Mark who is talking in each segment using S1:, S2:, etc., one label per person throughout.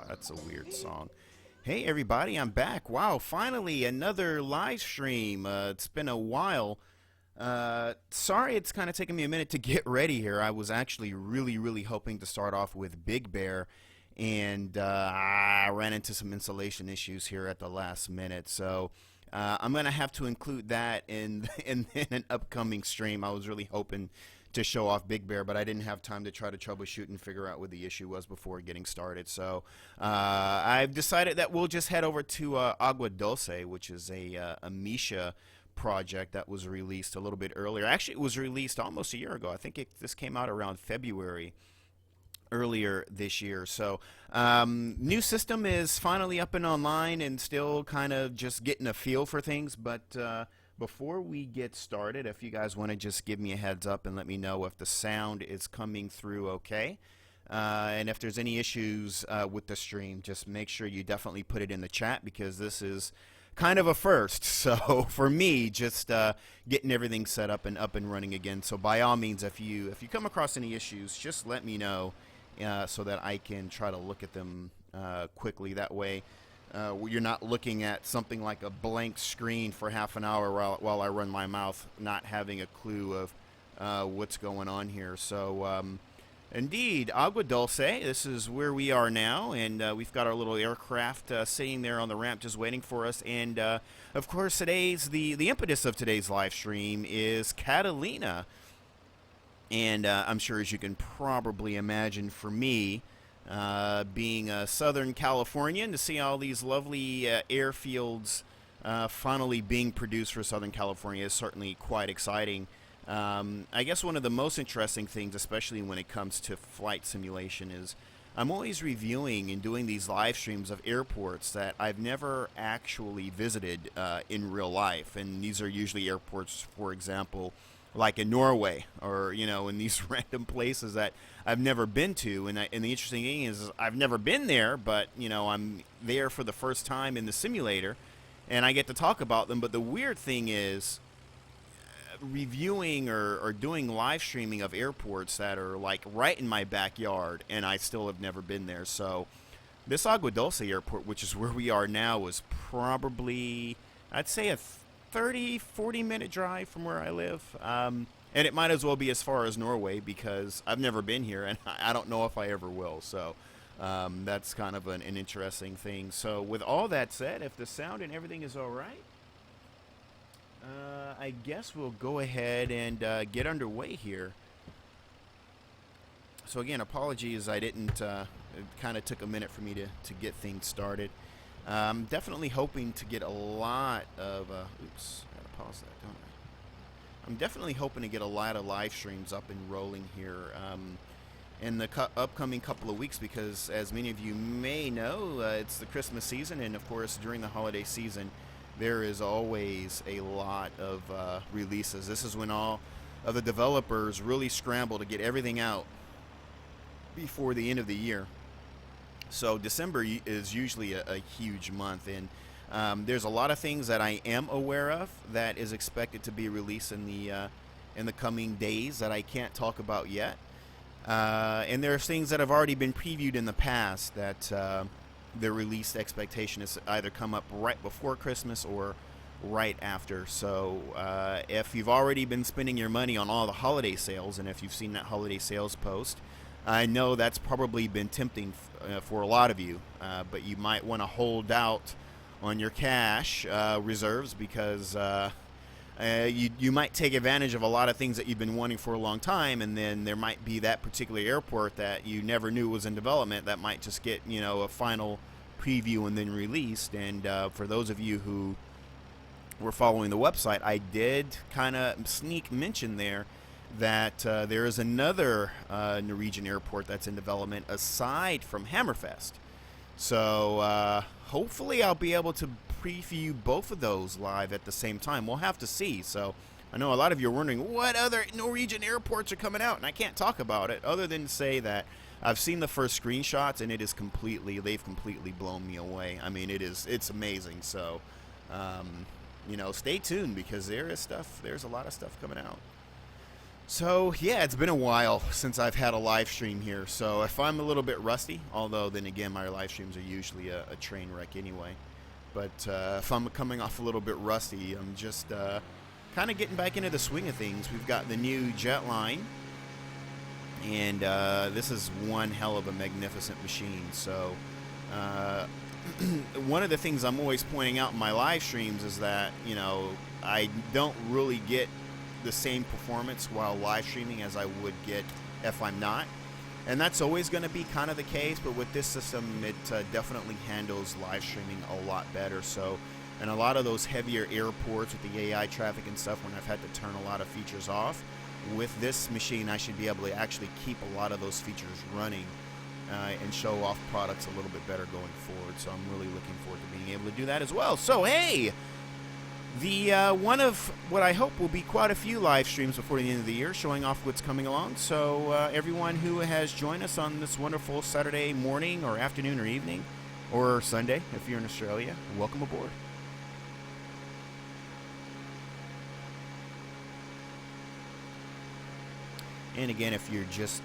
S1: That's a weird song. Hey everybody, I'm back. Wow, finally another live stream. It's been a while. Sorry it's kind of taken me a minute to get ready here. I was actually really hoping to start off with Big Bear, and I ran into some installation issues here at the last minute. So I'm gonna have to include that in in an upcoming stream. I was really hoping to show off Big Bear, but I didn't have time to try to troubleshoot and figure out what the issue was before getting started. So I've decided that we'll just head over to Agua Dulce, which is a Misha project that was released a little bit earlier. Actually, it was released almost a year ago. I think this came out around February earlier this year. So new system is finally up and online and still kind of just getting a feel for things. But before we get started, if you guys want to just give me a heads up and let me know if the sound is coming through okay. And if there's any issues with the stream, just make sure you definitely put it in the chat, because this is kind of a first. So for me, just getting everything set up and running again. So by all means, if you come across any issues, just let me know so that I can try to look at them quickly. That way, you're not looking at something like a blank screen for half an hour while I run my mouth, not having a clue of what's going on here. So indeed, Agua Dulce, this is where we are now, and we've got our little aircraft sitting there on the ramp just waiting for us. And of course, the impetus of today's live stream is Catalina. And I'm sure, as you can probably imagine, for me, being a Southern Californian, to see all these lovely airfields finally being produced for Southern California is certainly quite exciting. I guess one of the most interesting things, especially when it comes to flight simulation, is I'm always reviewing and doing these live streams of airports that I've never actually visited in real life. And these are usually airports, for example, like in Norway, or in these random places that I've never been to. And the interesting thing is, I've never been there, but I'm there for the first time in the simulator, and I get to talk about them. But the weird thing is, reviewing or doing live streaming of airports that are like right in my backyard, and I still have never been there. So this Agua Dulce airport, which is where we are now, was probably, I'd say, a 30-40 minute drive from where I live. And it might as well be as far as Norway, because I've never been here, and I don't know if I ever will. So that's kind of an interesting thing. So with all that said, if the sound and everything is all right, I guess we'll go ahead and get underway here. So again, apologies, I didn't, it kind of took a minute for me to get things started. I'm definitely hoping to get a lot of, oops, I gotta pause that, don't I? I'm definitely hoping to get a lot of live streams up and rolling here in the upcoming couple of weeks, because as many of you may know, it's the Christmas season, and of course during the holiday season, there is always a lot of releases. This is when all of the developers really scramble to get everything out before the end of the year. So December is usually a huge month, and there's a lot of things that I am aware of that is expected to be released in the coming days that I can't talk about yet. And there's things that have already been previewed in the past that the release expectation is either come up right before Christmas or right after. So if you've already been spending your money on all the holiday sales, and if you've seen that holiday sales post, I know that's probably been tempting for a lot of you, but you might want to hold out on your cash reserves, because you might take advantage of a lot of things that you've been wanting for a long time, and then there might be that particular airport that you never knew was in development that might just get a final preview and then released. And for those of you who were following the website, I did kind of sneak mention there that there is another Norwegian airport that's in development aside from Hammerfest. So hopefully I'll be able to preview both of those live at the same time. We'll have to see. So I know a lot of you are wondering what other Norwegian airports are coming out, and I can't talk about it other than to say that I've seen the first screenshots, and they've completely blown me away. I mean, it's amazing. So stay tuned, because there's a lot of stuff coming out. So, yeah, it's been a while since I've had a live stream here. So, if I'm a little bit rusty, although then again, my live streams are usually a train wreck anyway. But if I'm coming off a little bit rusty, I'm just kind of getting back into the swing of things. We've got the new jet line, and this is one hell of a magnificent machine. So, one of the things I'm always pointing out in my live streams is that, I don't really get the same performance while live streaming as I would get if I'm not. And that's always going to be kind of the case, but with this system, it definitely handles live streaming a lot better. So, and a lot of those heavier airports with the AI traffic and stuff, when I've had to turn a lot of features off, with this machine, I should be able to actually keep a lot of those features running and show off products a little bit better going forward. So I'm really looking forward to being able to do that as well. So, hey! The one of what I hope will be quite a few live streams before the end of the year, showing off what's coming along. So everyone who has joined us on this wonderful Saturday morning or afternoon or evening, or Sunday if you're in Australia, welcome aboard. And again, if you're just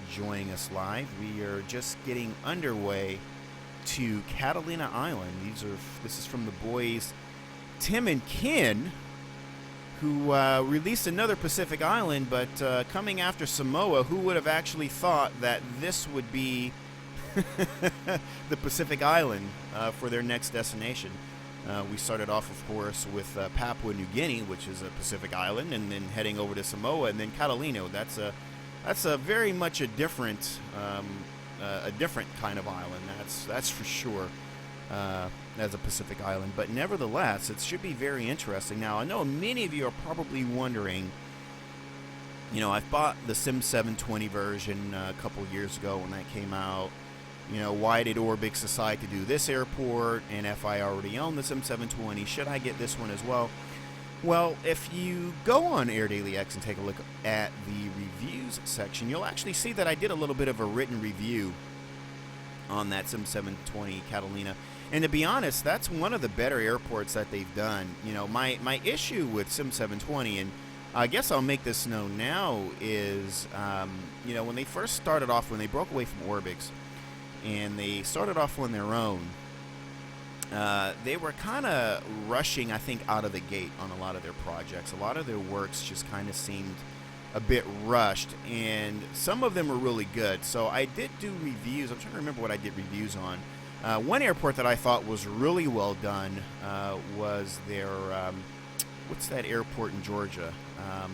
S1: joining us live, we are just getting underway to Catalina Island. This is from the boys Tim and Ken, who released another Pacific Island, but coming after Samoa. Who would have actually thought that this would be the Pacific Island for their next destination? We started off, of course, with Papua New Guinea, which is a Pacific Island, and then heading over to Samoa, and then Catalina. That's a very much a different kind of island. That's for sure. As a Pacific Island, but nevertheless, it should be very interesting. Now, I know many of you are probably wondering, I've bought the Sim 720 version a couple years ago when that came out. Why did Orbx decide to do this airport? And if I already own the Sim 720, should I get this one as well? Well, if you go on AirDailyX and take a look at the reviews section, you'll actually see that I did a little bit of a written review on that Sim 720 Catalina. And to be honest, that's one of the better airports that they've done. My issue with Sim 720, and I guess I'll make this known now, is, when they first started off, when they broke away from Orbx, and they started off on their own, they were kind of rushing, I think, out of the gate on a lot of their projects. A lot of their works just kind of seemed a bit rushed, and some of them were really good. So I did do reviews. I'm trying to remember what I did reviews on. One airport that I thought was really well done was their, what's that airport in Georgia? I'm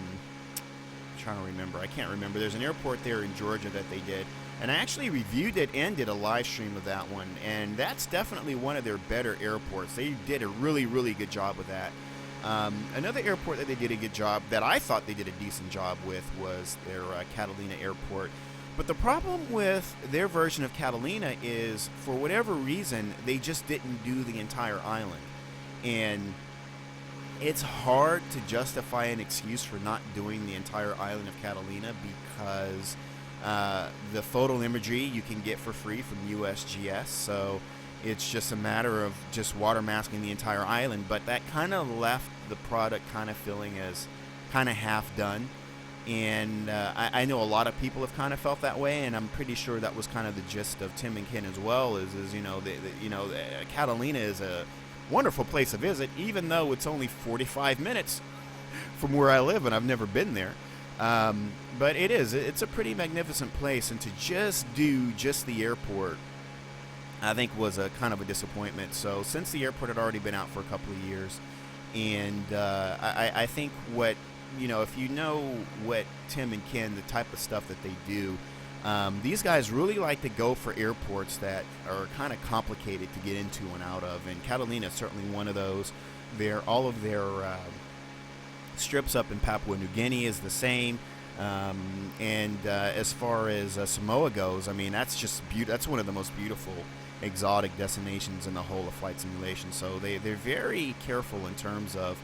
S1: trying to remember. I can't remember. There's an airport there in Georgia that they did, and I actually reviewed it and did a live stream of that one, and that's definitely one of their better airports. They did a really, really good job with that. Another airport that they did a good job, that I thought they did a decent job with, was their Catalina airport. But the problem with their version of Catalina is, for whatever reason, they just didn't do the entire island. And it's hard to justify an excuse for not doing the entire island of Catalina, because the photo imagery you can get for free from USGS. So it's just a matter of just water masking the entire island. But that kind of left the product kind of feeling as kind of half done. And I know a lot of people have kind of felt that way, and I'm pretty sure that was kind of the gist of Tim and Ken as well. Catalina is a wonderful place to visit, even though it's only 45 minutes from where I live, and I've never been there. But it's a pretty magnificent place, and to just do just the airport, I think, was a kind of a disappointment. So since the airport had already been out for a couple of years, and I think what, if you know what Tim and Ken, the type of stuff that they do, these guys really like to go for airports that are kind of complicated to get into and out of, and Catalina is certainly one of those. All of their strips up in Papua New Guinea is the same, and as far as Samoa goes, I mean, that's just that's one of the most beautiful exotic destinations in the whole of flight simulation. So they're very careful in terms of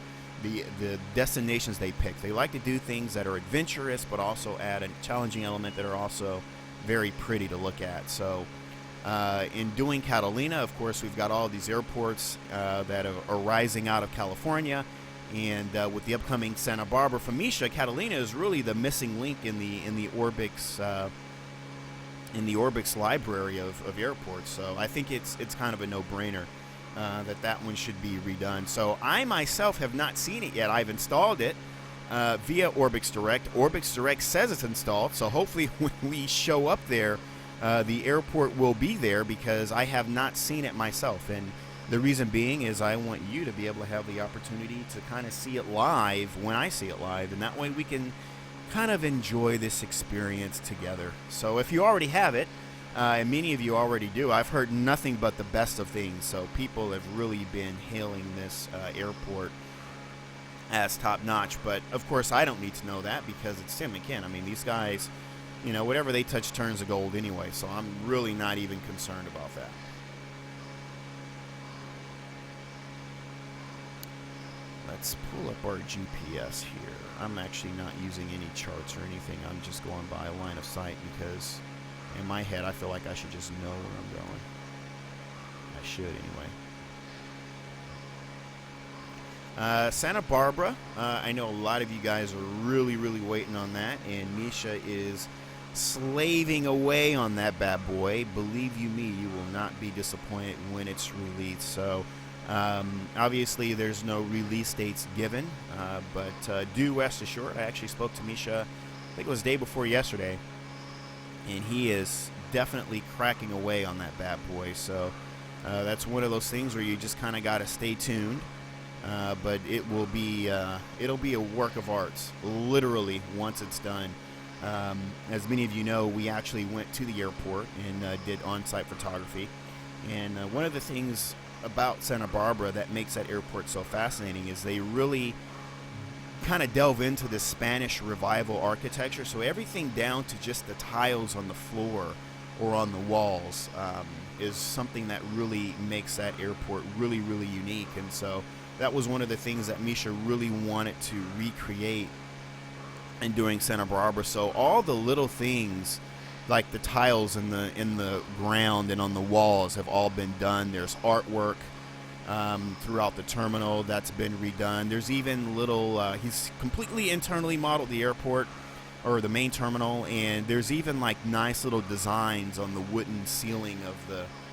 S1: the destinations they pick. They like to do things that are adventurous, but also add a challenging element that are also very pretty to look at. So in doing Catalina, of course, we've got all these airports that are rising out of California, And with the upcoming Santa Barbara from Misha, Catalina is really the missing link in the Orbx library of airports. So I think it's kind of a no-brainer that one should be redone. So I myself have not seen it yet. I've installed it via Orbx Direct. Orbx Direct says it's installed, so hopefully when we show up there, the airport will be there, because I have not seen it myself. And the reason being is I want you to be able to have the opportunity to kind of see it live when I see it live, and that way we can kind of enjoy this experience together. So if you already have it, and many of you already do, I've heard nothing but the best of things. So people have really been hailing this airport as top-notch. But of course I don't need to know that, because it's Tim and Ken. I mean, these guys, you know, whatever they touch turns to gold anyway, so I'm really not even concerned about that. Let's pull up our GPS here. I'm actually not using any charts or anything. I'm just going by a line of sight, because in my head I feel like I should just know where I'm going. I should anyway. Santa Barbara, I know a lot of you guys are really waiting on that, and Misha is slaving away on that bad boy. Believe you me, you will not be disappointed when it's released. So obviously there's no release dates given, but do rest assured, I actually spoke to Misha, I think it was the day before yesterday, and he is definitely cracking away on that bad boy. So that's one of those things where you just kind of got to stay tuned, but it will be it'll be a work of arts, literally, once it's done. As many of you know, we actually went to the airport and did on-site photography, and one of the things about Santa Barbara that makes that airport so fascinating is they really kind of delve into the Spanish revival architecture. So everything down to just the tiles on the floor or on the walls is something that really makes that airport really unique. And so that was one of the things that Misha really wanted to recreate in doing Santa Barbara. So all the little things, like the tiles in the ground and on the walls, have all been done. There's artwork throughout the terminal that's been redone. There's even little he's completely internally modeled the airport, or the main terminal, and there's even like nice little designs on the wooden ceiling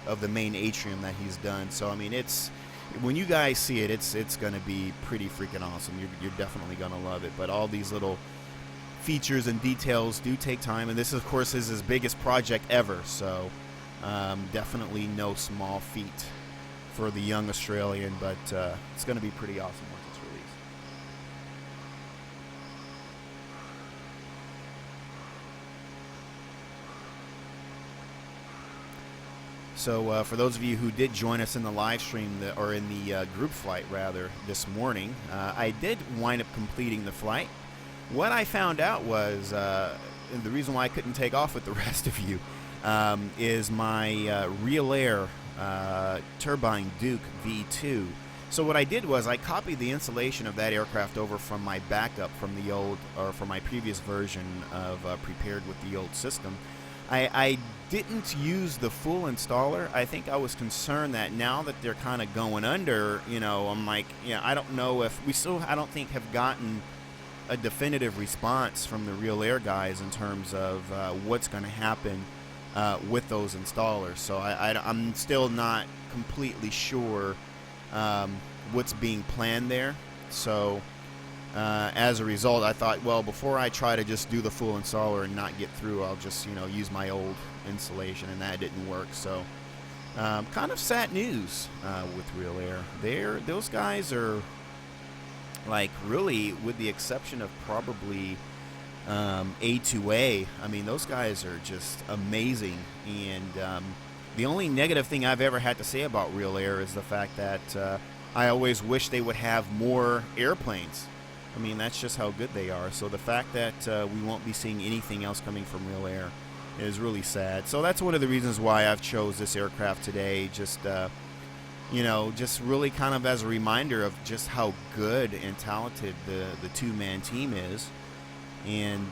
S1: of the main atrium that he's done. So I mean, it's, when you guys see it, it's going to be pretty freaking awesome. You're definitely going to love it. But all these little features and details do take time, and this of course is his biggest project ever, so definitely no small feat for the young Australian, but it's going to be pretty awesome once it's released. So for those of you who did join us in the live stream, or in the group flight rather, this morning, I did wind up completing the flight. What I found out was, and the reason why I couldn't take off with the rest of you, is my Real Air Turbine Duke V2. So what I did was I copied the installation of that aircraft over from my backup from the old, or from my previous version of Prepared with the old system. I didn't use the full installer. I think I was concerned that now that they're kind of going under, you know, I'm like, yeah, I don't know if we still, I don't think, have gotten a definitive response from the Real Air guys in terms of what's going to happen with those installers. So I'm still not completely sure what's being planned there. So as a result, I thought, well, before I try to just do the full installer and not get through, I'll just, you know, use my old installation, and that didn't work. So kind of sad news with Real Air. Those guys are, like, really, with the exception of probably A2A, I mean, those guys are just amazing. And the only negative thing I've ever had to say about Real Air is the fact that I always wish they would have more airplanes. I mean, that's just how good they are. So the fact that we won't be seeing anything else coming from Real Air is really sad. So that's one of the reasons why I've chose this aircraft today. Just you know, just really kind of as a reminder of just how good and talented the two-man team is. And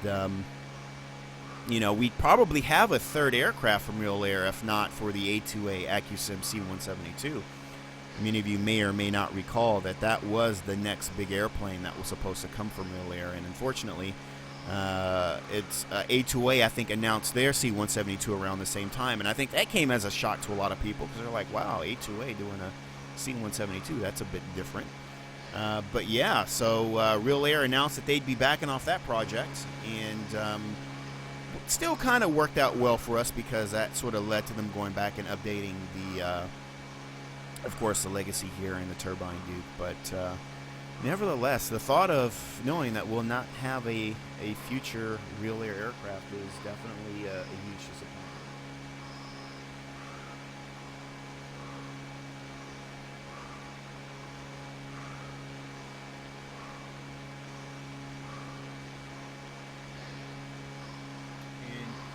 S1: you know, we'd probably have a third aircraft from Real Air if not for the A2A AccuSim C-172. Many of you may or may not recall that that was the next big airplane that was supposed to come from Real Air, and unfortunately, it's A2A, I think, announced their C-172 around the same time, and I think that came as a shock to a lot of people because they're like, wow, A2A doing a C-172, that's a bit different. But yeah, so Real Air announced that they'd be backing off that project, and still kind of worked out well for us because that sort of led to them going back and updating the, of course, the legacy here in the Turbine Duke. But nevertheless, the thought of knowing that we'll not have a future Real Air aircraft is definitely a huge disappointment.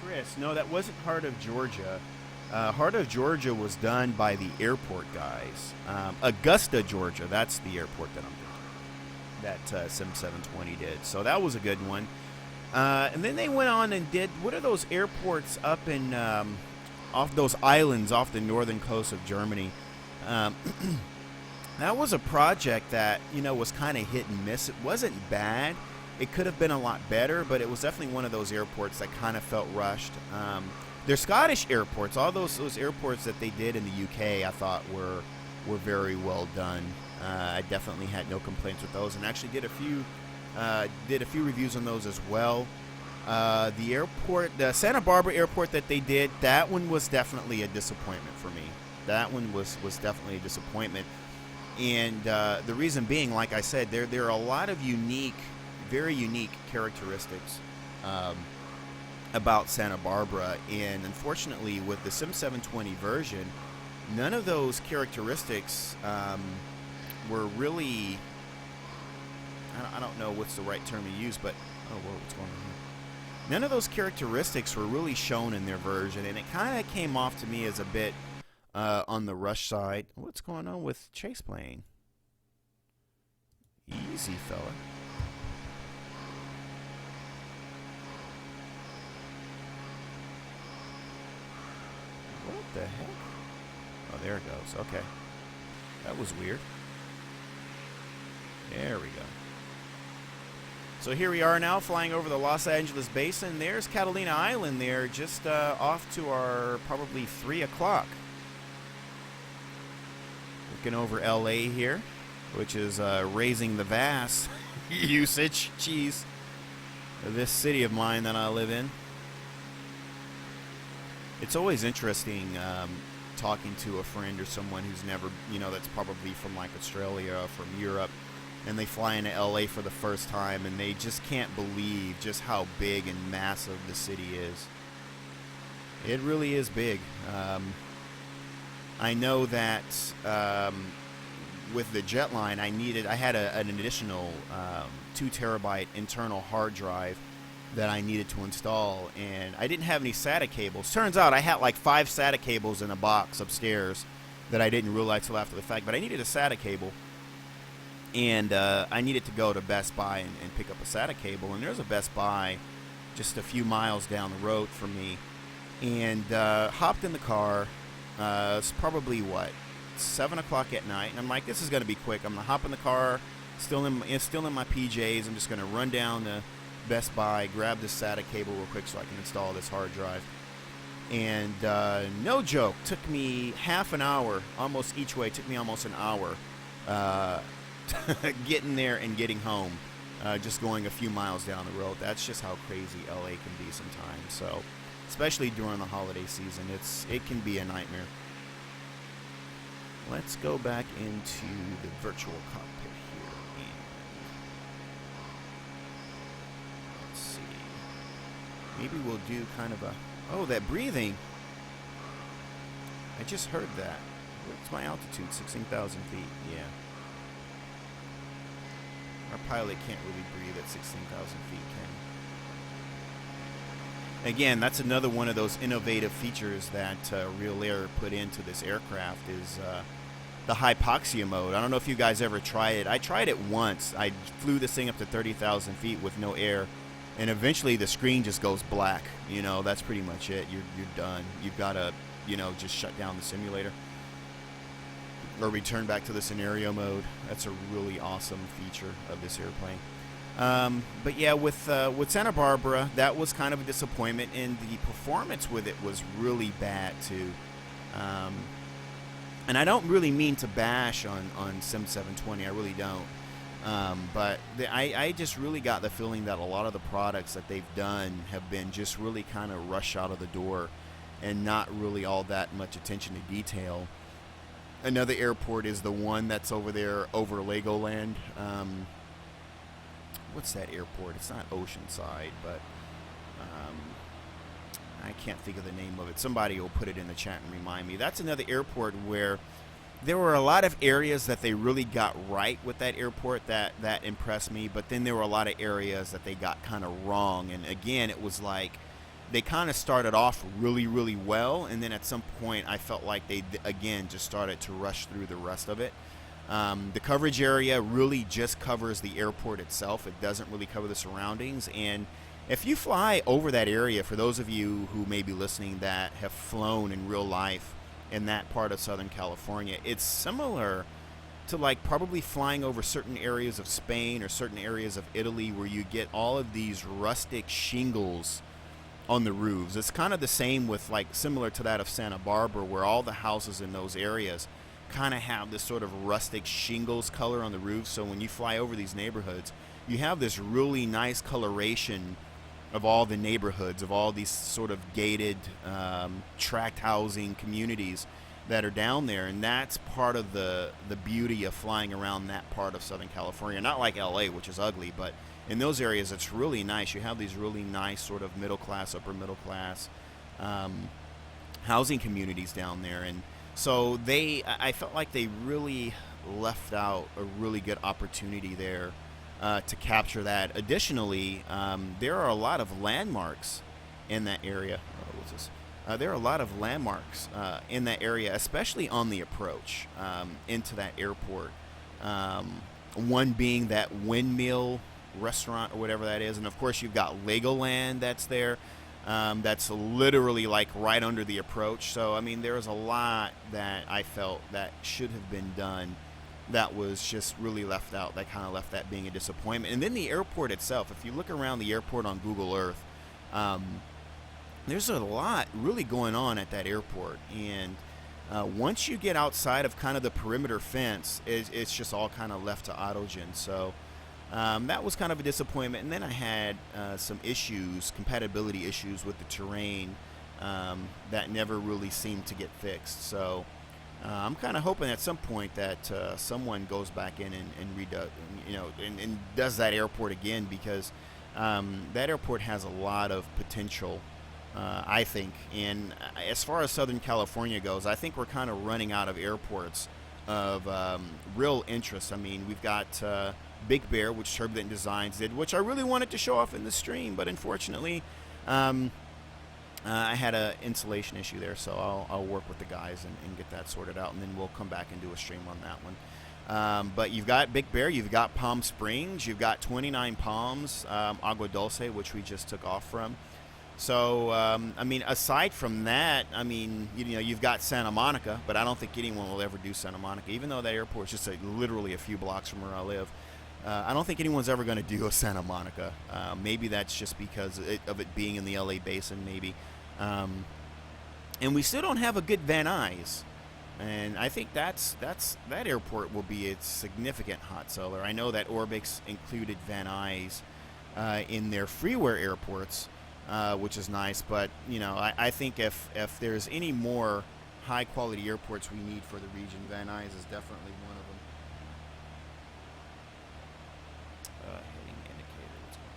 S1: Chris, no, that wasn't Heart of Georgia. Heart of Georgia was done by the airport guys. Augusta, Georgia, that's the airport that I'm doing. That Sim 720 did. So that was a good one. And then they went on and did, what are those airports up in, off those islands off the northern coast of Germany? That was a project that, you know, was kind of hit and miss. It wasn't bad. It could have been a lot better, but it was definitely one of those airports that kind of felt rushed. They're Scottish airports. All those airports that they did in the UK, I thought were very well done. I definitely had no complaints with those, and actually did a few reviews on those as well. The airport, the Santa Barbara airport that they did, that one was definitely a disappointment for me. That one was definitely a disappointment, and the reason being, like I said, there are a lot of very unique characteristics about Santa Barbara, and unfortunately with the Sim 720 version, none of those characteristics were really, I don't know what's the right term to use, but oh whoa, what's going on here? None of those characteristics were really shown in their version, and it kind of came off to me as a bit on the rush side. What's going on with Chase Plane? Easy, fella. What the heck? Oh, there it goes. Okay. That was weird. There we go. So here we are now flying over the Los Angeles Basin. There's Catalina Island there, just off to our probably 3 o'clock. Looking over LA here, which is raising the VAS usage. Jeez. This city of mine that I live in. It's always interesting talking to a friend or someone who's never, you know, that's probably from like Australia or from Europe, and they fly into LA for the first time, and they just can't believe just how big and massive the city is. It really is big. I know that with the Jetline, I had an additional 2 terabyte internal hard drive that I needed to install, and I didn't have any SATA cables. Turns out I had like 5 SATA cables in a box upstairs that I didn't realize till after the fact, but I needed a SATA cable, and I needed to go to Best Buy and pick up a SATA cable, and there's a Best Buy just a few miles down the road from me, and hopped in the car. It's probably, 7 o'clock at night, and I'm like, this is going to be quick. I'm going to hop in the car, still in my PJs. I'm just going to run down to Best Buy, grab this SATA cable real quick so I can install this hard drive. And no joke, took me half an hour, almost each way. It took me almost an hour getting there and getting home, just going a few miles down the road. That's just how crazy LA can be sometimes. So, especially during the holiday season, it can be a nightmare. Let's go back into the virtual cockpit here, and let's see. Maybe we'll do kind of a, oh, that breathing. I just heard that. What's my altitude? 16,000 feet. Yeah. Our pilot can't really breathe at 16,000 feet, can he? Again, that's another one of those innovative features that Real Air put into this aircraft is the hypoxia mode. I don't know if you guys ever tried it. I tried it once. I flew this thing up to 30,000 feet with no air, and eventually the screen just goes black. You know, that's pretty much it. You're done. You've got to, you know, just shut down the simulator. or return back to the scenario mode. That's a really awesome feature of this airplane. But yeah, with Santa Barbara, that was kind of a disappointment, and the performance with it was really bad too. Um, and I don't really mean to bash on Sim 720. I really don't. But I just really got the feeling that a lot of the products that they've done have been just really kind of rush out of the door and not really all that much attention to detail. Another airport is the one that's over there over Legoland. What's that airport? It's not Oceanside, but I can't think of the name of it. Somebody will put it in the chat and remind me. That's another airport where there were a lot of areas that they really got right with that airport that impressed me, but then there were a lot of areas that they got kind of wrong. And again, it was like they kind of started off really, really well, and then at some point I felt like they, again, just started to rush through the rest of it. The coverage area really just covers the airport itself. It doesn't really cover the surroundings. And if you fly over that area, for those of you who may be listening that have flown in real life in that part of Southern California, it's similar to like probably flying over certain areas of Spain or certain areas of Italy where you get all of these rustic shingles on the roofs. It's kind of the same with, like, similar to that of Santa Barbara, where all the houses in those areas kind of have this sort of rustic shingles color on the roof. So when you fly over these neighborhoods, you have this really nice coloration of all the neighborhoods, of all these sort of gated tract housing communities that are down there. And that's part of the beauty of flying around that part of Southern California. Not like LA, which is ugly, but in those areas it's really nice. You have these really nice sort of middle class, upper middle class housing communities down there. And so I felt like they really left out a really good opportunity there to capture that. Additionally, there are a lot of landmarks in that area. What's this? There are a lot of landmarks in that area, especially on the approach into that airport. One being that windmill restaurant or whatever that is, and of course you've got Legoland that's there. That's literally like right under the approach. So I mean, there's a lot that I felt that should have been done that was just really left out. That kind of left that being a disappointment. And then the airport itself, if you look around the airport on Google Earth, there's a lot really going on at that airport. And once you get outside of kind of the perimeter fence, it's just all kind of left to autogen. So that was kind of a disappointment. And then I had some issues, compatibility issues with the terrain that never really seemed to get fixed. So I'm kind of hoping at some point that someone goes back in and redoes, and does that airport again, because that airport has a lot of potential, I think. And as far as Southern California goes, I think we're kind of running out of airports of real interest. I mean, we've got Big Bear, which Turbulent Designs did, which I really wanted to show off in the stream, but unfortunately I had an installation issue there, so I'll work with the guys and get that sorted out, and then we'll come back and do a stream on that one. But you've got Big Bear, you've got Palm Springs, you've got 29 Palms, Agua Dulce, which we just took off from. So, I mean, aside from that, I mean, you've got Santa Monica, but I don't think anyone will ever do Santa Monica, even though that airport is just literally a few blocks from where I live. I don't think anyone's ever going to do a Santa Monica. Maybe that's just because of it being in the LA basin, maybe. And we still don't have a good Van Nuys. And I think that airport will be a significant hot seller. I know that Orbx included Van Nuys in their freeware airports, which is nice. But, I think if there's any more high-quality airports we need for the region, Van Nuys is definitely one of them. Heading indicator, what's going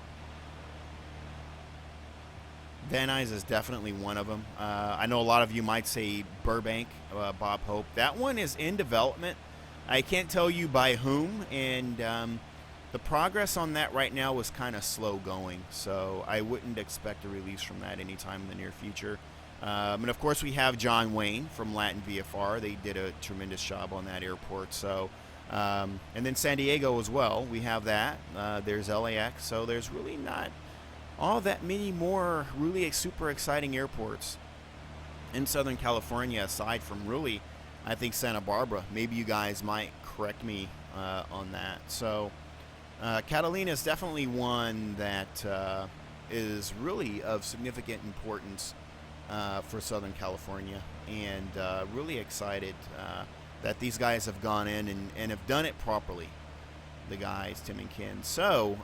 S1: on? Van Nuys is definitely one of them. I know a lot of you might say Burbank, Bob Hope. That one is in development. I can't tell you by whom, and the progress on that right now was kind of slow going, so I wouldn't expect a release from that anytime in the near future. And of course we have John Wayne from Latin VFR. They did a tremendous job on that airport. So, and then San Diego as well. We have that. There's LAX. So there's really not all that many more really super exciting airports in Southern California, aside from really I think Santa Barbara. Maybe you guys might correct me on that. So Catalina is definitely one that is really of significant importance for Southern California, and really excited that these guys have gone in and have done it properly. The guys, Tim and Ken. So,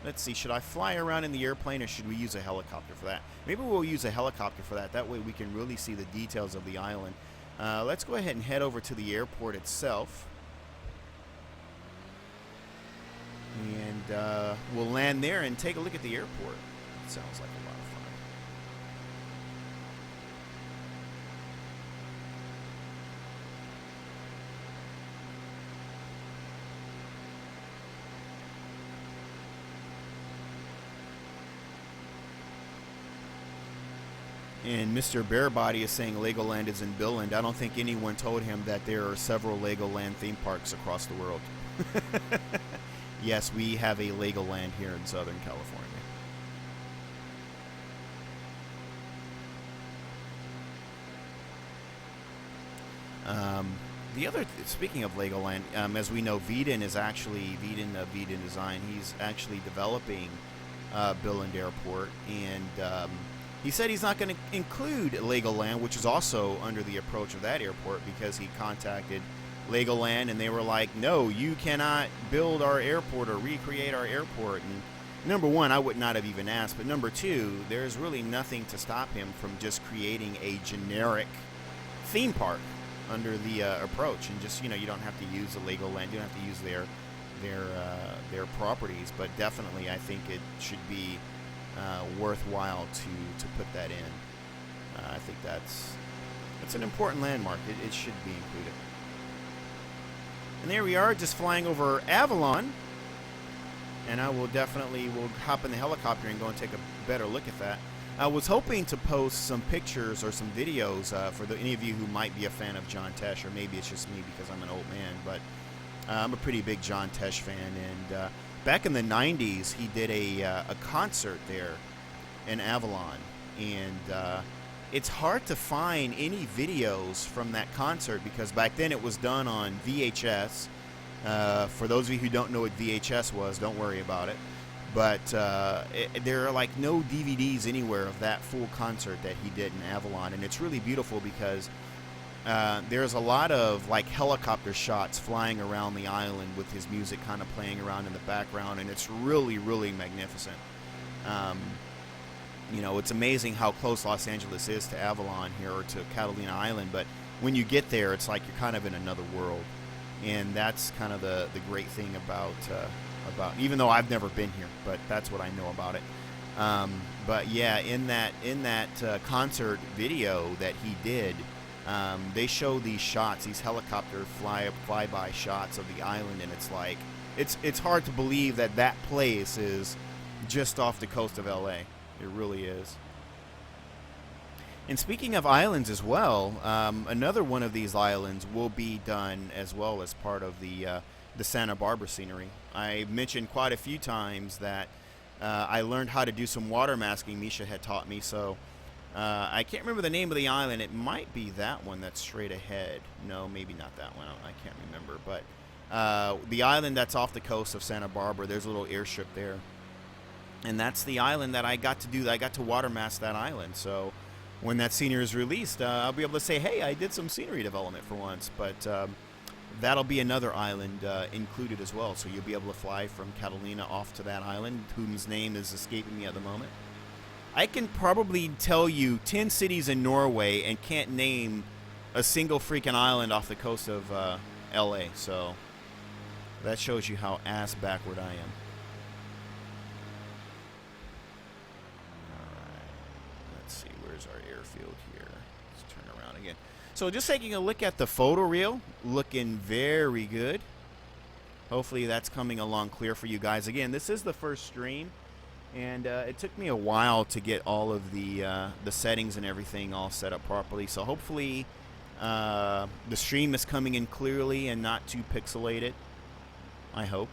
S1: let's see. Should I fly around in the airplane, or should we use a helicopter for that? Maybe we'll use a helicopter for that. That way we can really see the details of the island. Let's go ahead and head over to the airport itself. And we'll land there and take a look at the airport. It sounds like a lot of fun. And Mr. Bearbody is saying Legoland is in Billund. I don't think anyone told him that there are several Legoland theme parks across the world. Yes, we have a Legoland here in Southern California. Speaking of Legoland, as we know, Vedin Design. He's actually developing Billund Airport, and he said he's not going to include Legoland, which is also under the approach of that airport, because he contacted Legoland and they were like, no, you cannot build our airport or recreate our airport. And number one, I would not have even asked, but number two, there's really nothing to stop him from just creating a generic theme park under the approach, and just, you know, you don't have to use the Legoland, you don't have to use their properties, but definitely I think it should be worthwhile to put that in. I think that's an important landmark. It should be included. And there we are, just flying over Avalon. And I will we'll hop in the helicopter and go and take a better look at that. I was hoping to post some pictures or some videos for any of you who might be a fan of John Tesh, or maybe it's just me because I'm an old man, but I'm a pretty big John Tesh fan. And back in the 90s, he did a concert there in Avalon. And it's hard to find any videos from that concert because back then it was done on VHS. For those of you who don't know what VHS was, don't worry about it. But there are like no DVDs anywhere of that full concert that he did in Avalon. And it's really beautiful because there's a lot of like helicopter shots flying around the island with his music kind of playing around in the background. And it's really, really magnificent. You know, it's amazing how close Los Angeles is to Avalon here, or to Catalina Island. But when you get there, it's like you're kind of in another world. And that's kind of the great thing about even though I've never been here, but that's what I know about it. But yeah, in that concert video that he did, they show these shots, these helicopter flyby shots of the island, and it's like it's hard to believe that that place is just off the coast of LA. It really is. And speaking of islands as well, another one of these islands will be done as well as part of the Santa Barbara scenery. I mentioned quite a few times that I learned how to do some water masking. Misha had taught me, so I can't remember the name of the island. It might be that one that's straight ahead. No, maybe not that one. I can't remember. But the island that's off the coast of Santa Barbara, there's a little airstrip there. And that's the island that I got to do. I got to water mask that island. So when that scenery is released, I'll be able to say, hey, I did some scenery development for once. But that'll be another island included as well. So you'll be able to fly from Catalina off to that island, whose name is escaping me at the moment. I can probably tell you 10 cities in Norway and can't name a single freaking island off the coast of LA. So that shows you how ass backward I am. Airfield here. Let's turn around again. So just taking a look at the photo reel, looking very good. Hopefully that's coming along clear for you guys. Again, this is the first stream, and it took me a while to get all of the settings and everything all set up properly. So hopefully the stream is coming in clearly and not too pixelated. I hope.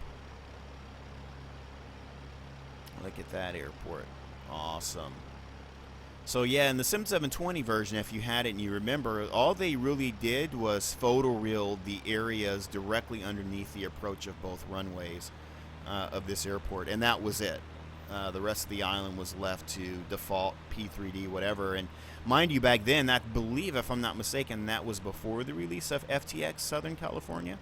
S1: Look at that airport. Awesome. So yeah, in the Sim 720 version, if you had it and you remember, all they really did was photoreal the areas directly underneath the approach of both runways of this airport, and that was it. The rest of the island was left to default P3D, whatever. And mind you, back then, I believe, if I'm not mistaken, that was before the release of FTX Southern California.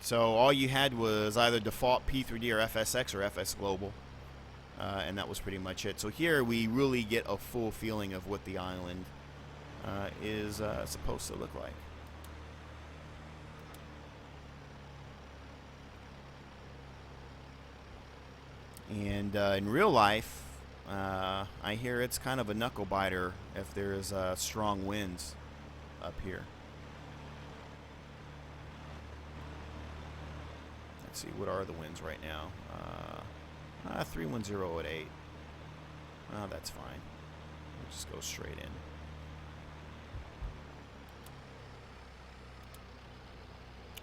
S1: So all you had was either default P3D or FSX or FS Global. And that was pretty much it. So here we really get a full feeling of what the island is supposed to look like. And in real life, I hear it's kind of a knuckle biter if there's strong winds up here. Let's see, what are the winds right now? 310 at 8. Oh, that's fine. We'll just go straight in.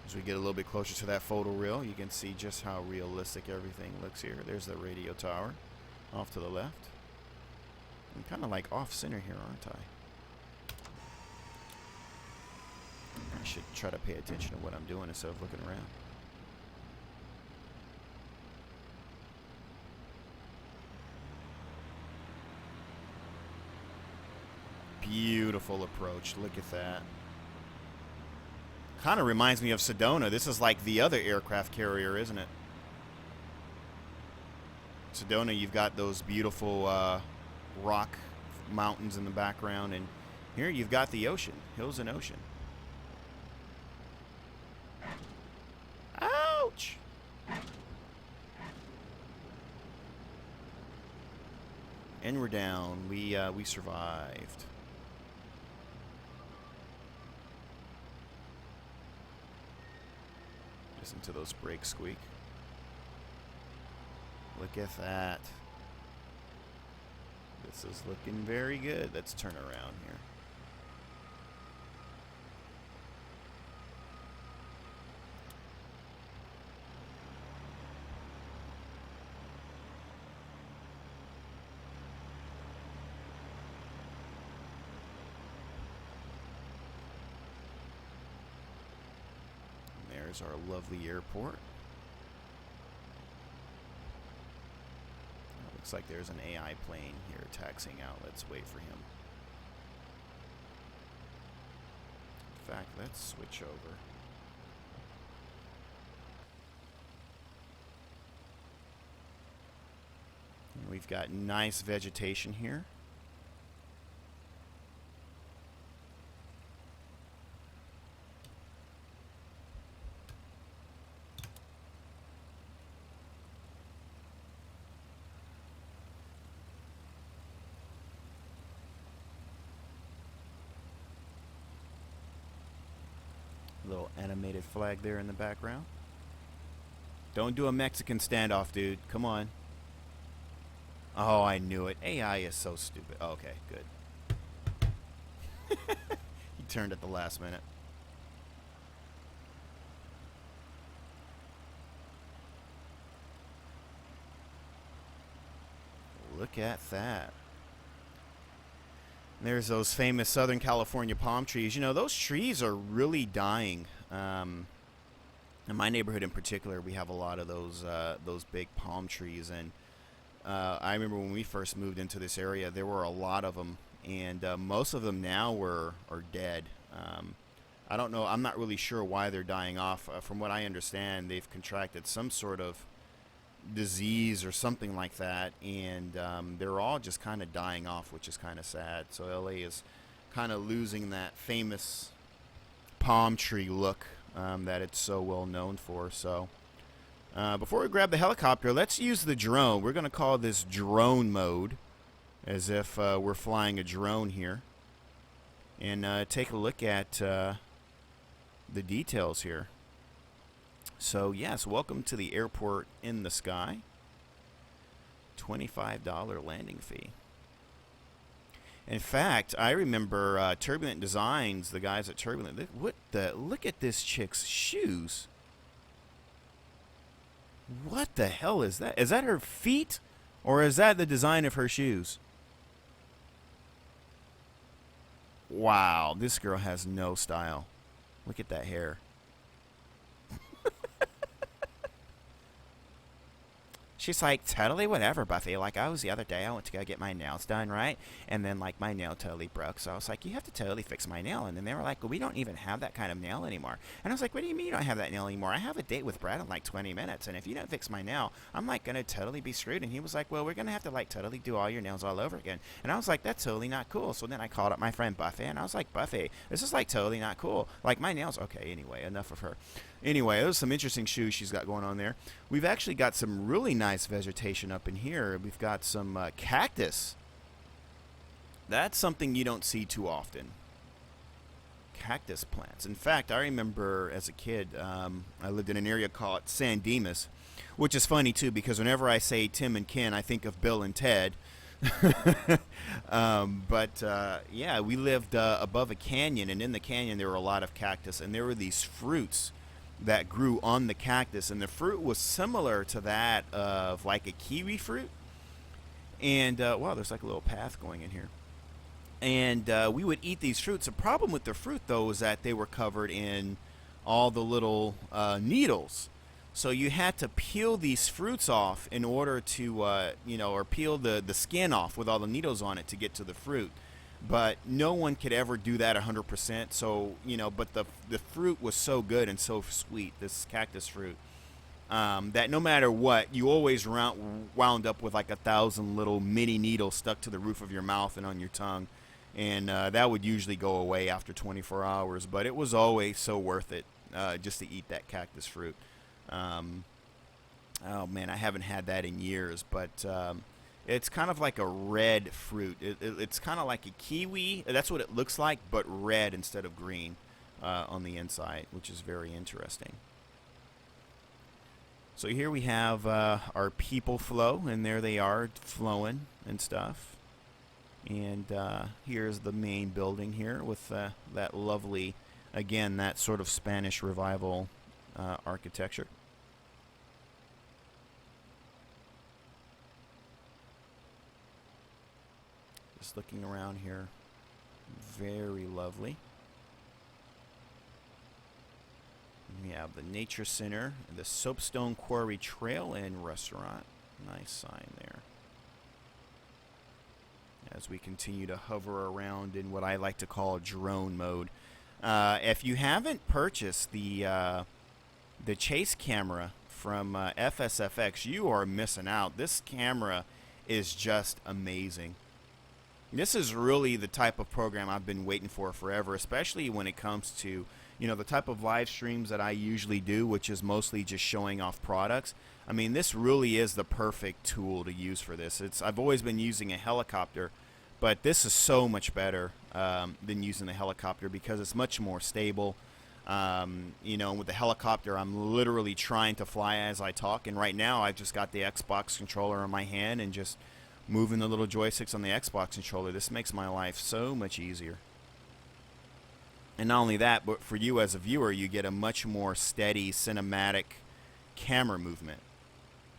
S1: As we get a little bit closer to that photo reel, you can see just how realistic everything looks here. There's the radio tower off to the left. I'm kind of like off center here, aren't I? I should try to pay attention to what I'm doing instead of looking around. Beautiful approach. Look at that. Kind of reminds me of Sedona. This is like the other aircraft carrier, isn't it? Sedona, you've got those beautiful rock mountains in the background, and here you've got the ocean, hills and ocean. Ouch! And we're down. We survived. Listen to those brakes squeak. Look at that. This is looking very good. Let's turn around here. There's our lovely airport. Looks like there's an AI plane here taxiing out. Let's wait for him. In fact, let's switch over. And we've got nice vegetation here. Little animated flag there in the background. Don't do a Mexican standoff, dude. Come on. Oh, I knew it. AI is so stupid. Oh, okay, good. He turned at the last minute. Look at that. There's those famous Southern California palm trees. You know, those trees are really dying. In my neighborhood in particular, we have a lot of those big palm trees. And I remember when we first moved into this area, there were a lot of them. And most of them now are dead. I don't know. I'm not really sure why they're dying off. From what I understand, they've contracted some sort of disease or something like that, and they're all just kind of dying off, which is kind of sad. So LA is kind of losing that famous palm tree look that it's so well known for. So before we grab the helicopter, let's use the drone. We're going to call this drone mode, as if we're flying a drone here, and take a look at the details here. So yes, welcome to the airport in the sky. $25 landing fee. In fact, I remember Turbulent Designs, the guys at Turbulent. Look at this chick's shoes. What the hell is that? Is that her feet, or is that the design of her shoes? Wow, this girl has no style. Look at that hair. She's like, totally whatever, Buffy. Like, I was the other day, I went to go get my nails done, right? And then, like, my nail totally broke. So I was like, you have to totally fix my nail. And then they were like, well, we don't even have that kind of nail anymore. And I was like, what do you mean you don't have that nail anymore? I have a date with Brad in like 20 minutes. And if you don't fix my nail, I'm, like, going to totally be screwed. And he was like, well, we're going to have to, like, totally do all your nails all over again. And I was like, that's totally not cool. So then I called up my friend Buffy, and I was like, Buffy, this is, like, totally not cool. Like, my nails, okay, anyway, enough of her. Anyway, there's some interesting shoes she's got going on there. We've actually got some really nice vegetation up in here. We've got some cactus. That's something you don't see too often. Cactus plants. In fact, I remember as a kid, I lived in an area called San Dimas, which is funny too because whenever I say Tim and Ken, I think of Bill and Ted. Yeah, we lived above a canyon, and in the canyon there were a lot of cactus, and there were these fruits that grew on the cactus, and the fruit was similar to that of like a kiwi fruit. And wow, there's like a little path going in here. And we would eat these fruits. The problem with the fruit, though, was that they were covered in all the little needles. So you had to peel these fruits off in order to, or peel the skin off with all the needles on it to get to the fruit. But no one could ever do that 100%. So, but the fruit was so good and so sweet, this cactus fruit, that no matter what, you always wound up with like 1,000 little mini needles stuck to the roof of your mouth and on your tongue. And that would usually go away after 24 hours. But it was always so worth it just to eat that cactus fruit. Oh, man, I haven't had that in years. But it's kind of like a red fruit. It's kind of like a kiwi. That's what it looks like, but red instead of green on the inside, which is very interesting. So here we have our people flow, and there they are flowing and stuff. And here's the main building here with that lovely, again, that sort of Spanish Revival architecture. Just looking around here, very lovely. We have the Nature Center, the Soapstone Quarry Trail and Restaurant. Nice sign there. As we continue to hover around in what I like to call drone mode. If you haven't purchased the chase camera from FSFX, you are missing out. This camera is just amazing. This is really the type of program I've been waiting for forever, especially when it comes to, the type of live streams that I usually do, which is mostly just showing off products. I mean, this really is the perfect tool to use for this. I've always been using a helicopter, but this is so much better than using the helicopter because it's much more stable. With the helicopter, I'm literally trying to fly as I talk, and right now I've just got the Xbox controller in my hand and just moving the little joysticks on the Xbox controller. This makes my life so much easier. And not only that, but for you as a viewer, you get a much more steady cinematic camera movement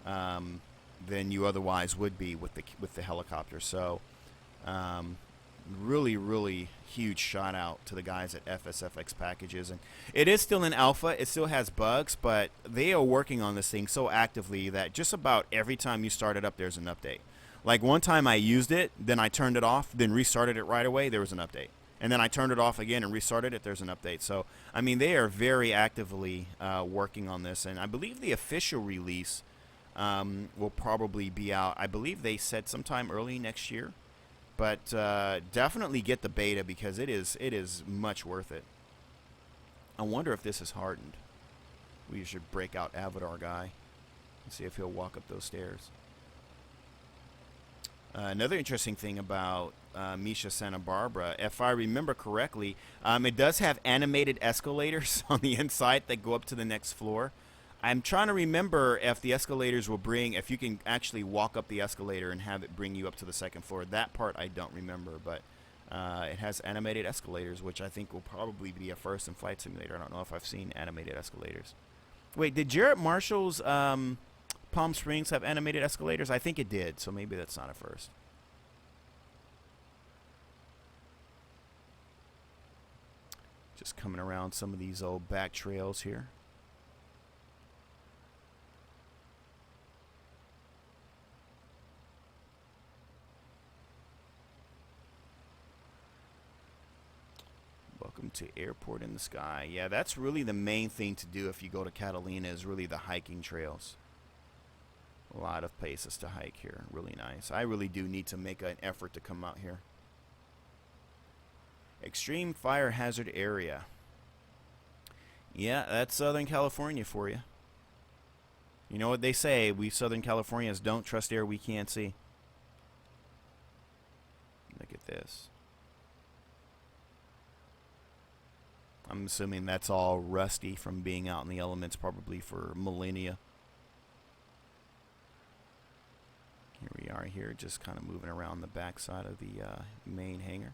S1: than you otherwise would be with the helicopter. So really, really huge shout out to the guys at FSFX Packages. And it is still in alpha. It still has bugs, but they are working on this thing so actively that just about every time you start it up, there's an update. Like one time I used it, then I turned it off, then restarted it right away, there was an update. And then I turned it off again and restarted it, there's an update. So, I mean, they are very actively working on this. And I believe the official release will probably be out. I believe they said sometime early next year. But definitely get the beta because it is much worth it. I wonder if this is hardened. We should break out Avatar Guy and see if he'll walk up those stairs. Another interesting thing about Misha Santa Barbara, if I remember correctly, it does have animated escalators on the inside that go up to the next floor. I'm trying to remember if the escalators will if you can actually walk up the escalator and have it bring you up to the second floor. That part I don't remember, but it has animated escalators, which I think will probably be a first in Flight Simulator. I don't know if I've seen animated escalators. Wait, did Jarrett Marshall's Palm Springs have animated escalators? I think it did, so maybe that's not a first. Just coming around some of these old back trails here. Welcome to Airport in the Sky. Yeah, that's really the main thing to do if you go to Catalina, is really the hiking trails. A lot of places to hike here. Really nice. I really do need to make an effort to come out here. Extreme fire hazard area. Yeah, that's Southern California for you. You know what they say, we Southern Californians don't trust air we can't see. Look at this. I'm assuming that's all rusty from being out in the elements probably for millennia. Here we are here, just kind of moving around the backside of the main hangar.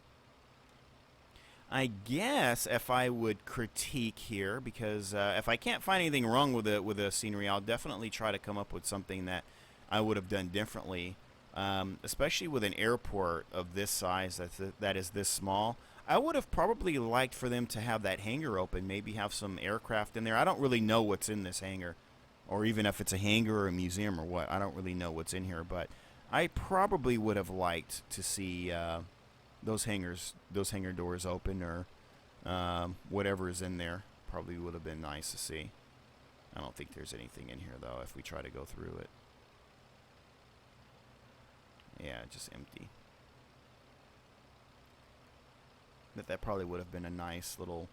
S1: I guess if I would critique here, because if I can't find anything wrong with the scenery, I'll definitely try to come up with something that I would have done differently. Especially with an airport of this size, that is this small. I would have probably liked for them to have that hangar open, maybe have some aircraft in there. I don't really know what's in this hangar, or even if it's a hangar or a museum or what. I don't really know what's in here, but I probably would have liked to see those hangar doors open, or whatever is in there. Probably would have been nice to see. I don't think there's anything in here though if we try to go through it. Yeah, just empty. But that probably would have been a nice little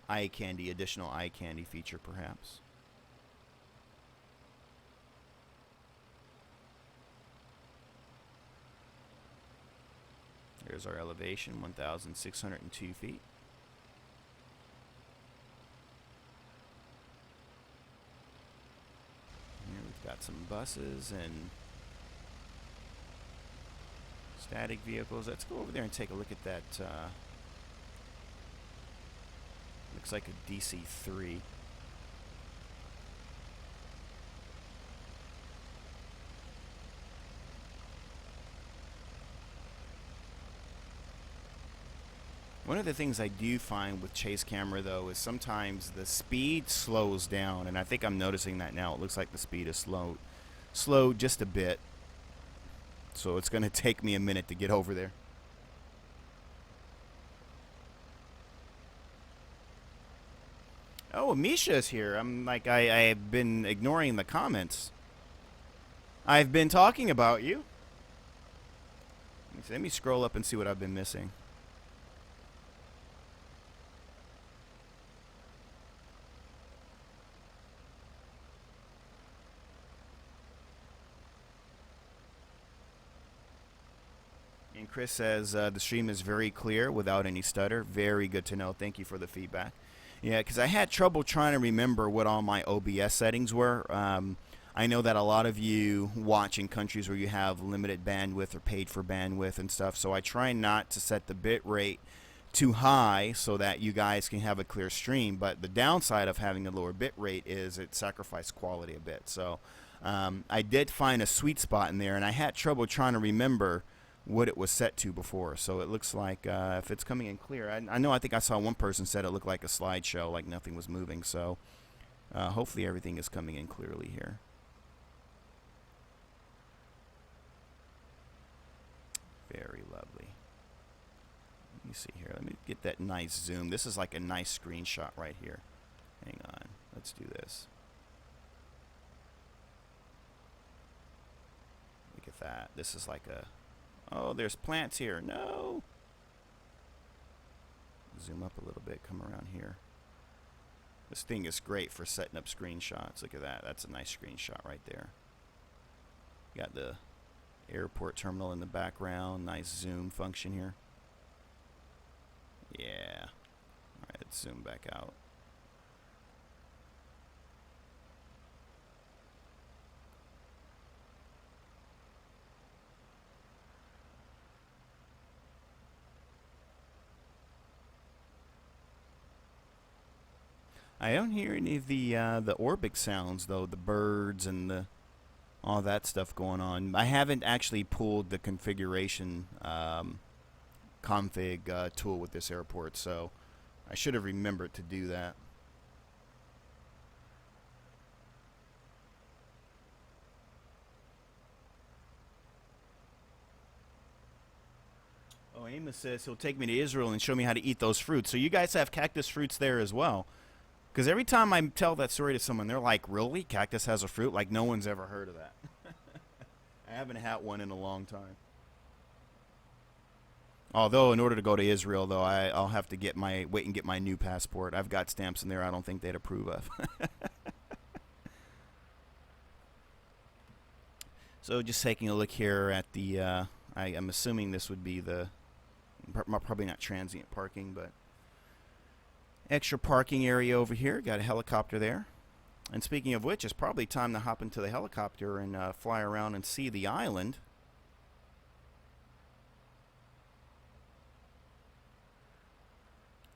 S1: additional eye candy feature perhaps. There's our elevation, 1,602 feet. Here we've got some buses and static vehicles. Let's go over there and take a look at that. Looks like a DC-3. One of the things I do find with chase camera though is sometimes the speed slows down, and I think I'm noticing that now. It looks like the speed is slowed just a bit. So it's going to take me a minute to get over there. Oh, Misha's here. I'm like, I've been ignoring the comments. I've been talking about you. Let me scroll up and see what I've been missing. And Chris says the stream is very clear without any stutter. Very good to know. Thank you for the feedback. Yeah, because I had trouble trying to remember what all my OBS settings were. I know that a lot of you watch in countries where you have limited bandwidth or paid for bandwidth and stuff, so I try not to set the bit rate too high so that you guys can have a clear stream. But the downside of having a lower bit rate is it sacrifices quality a bit. So I did find a sweet spot in there, and I had trouble trying to remember what it was set to before. So it looks like if it's coming in clear, I think I saw one person said it looked like a slideshow, like nothing was moving. So hopefully everything is coming in clearly here. Very lovely. Let me see here. Let me get that nice zoom. This is like a nice screenshot right here. Hang on. Let's do this. Look at that. This is like a... Oh, there's plants here. No! Zoom up a little bit. Come around here. This thing is great for setting up screenshots. Look at that. That's a nice screenshot right there. Got the airport terminal in the background. Nice zoom function here. Yeah. Alright, let's zoom back out. I don't hear any of the Orbx sounds though, the birds and the all that stuff going on. I haven't actually pulled the configuration config tool with this airport, so I should have remembered to do that. Oh, Amos says he'll take me to Israel and show me how to eat those fruits. So you guys have cactus fruits there as well. Because every time I tell that story to someone, they're like, really? Cactus has a fruit? Like no one's ever heard of that. I haven't had one in a long time. Although, in order to go to Israel, though, I'll have to wait and get my new passport. I've got stamps in there I don't think they'd approve of. So just taking a look here at the, I'm assuming this would be the, probably not transient parking, but extra parking area over here. Got a helicopter there. And speaking of which, it's probably time to hop into the helicopter and fly around and see the island.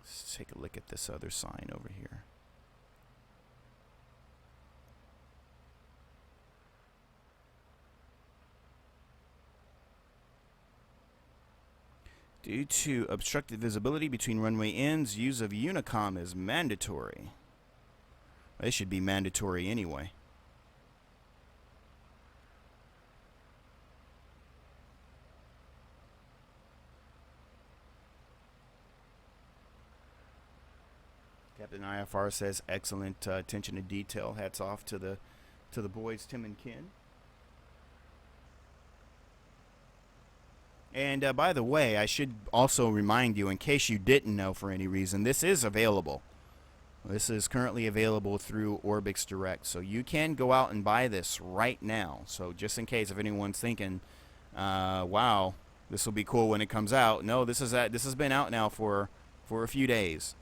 S1: Let's take a look at this other sign over here. Due to obstructed visibility between runway ends, use of Unicom is mandatory. It should be mandatory anyway. Captain IFR says excellent attention to detail. Hats off to the boys, Tim and Ken. And by the way, I should also remind you, in case you didn't know for any reason, this is available. This is currently available through Orbx Direct, so you can go out and buy this right now. So just in case if anyone's thinking, wow, this will be cool when it comes out. No, this has been out now for a few days.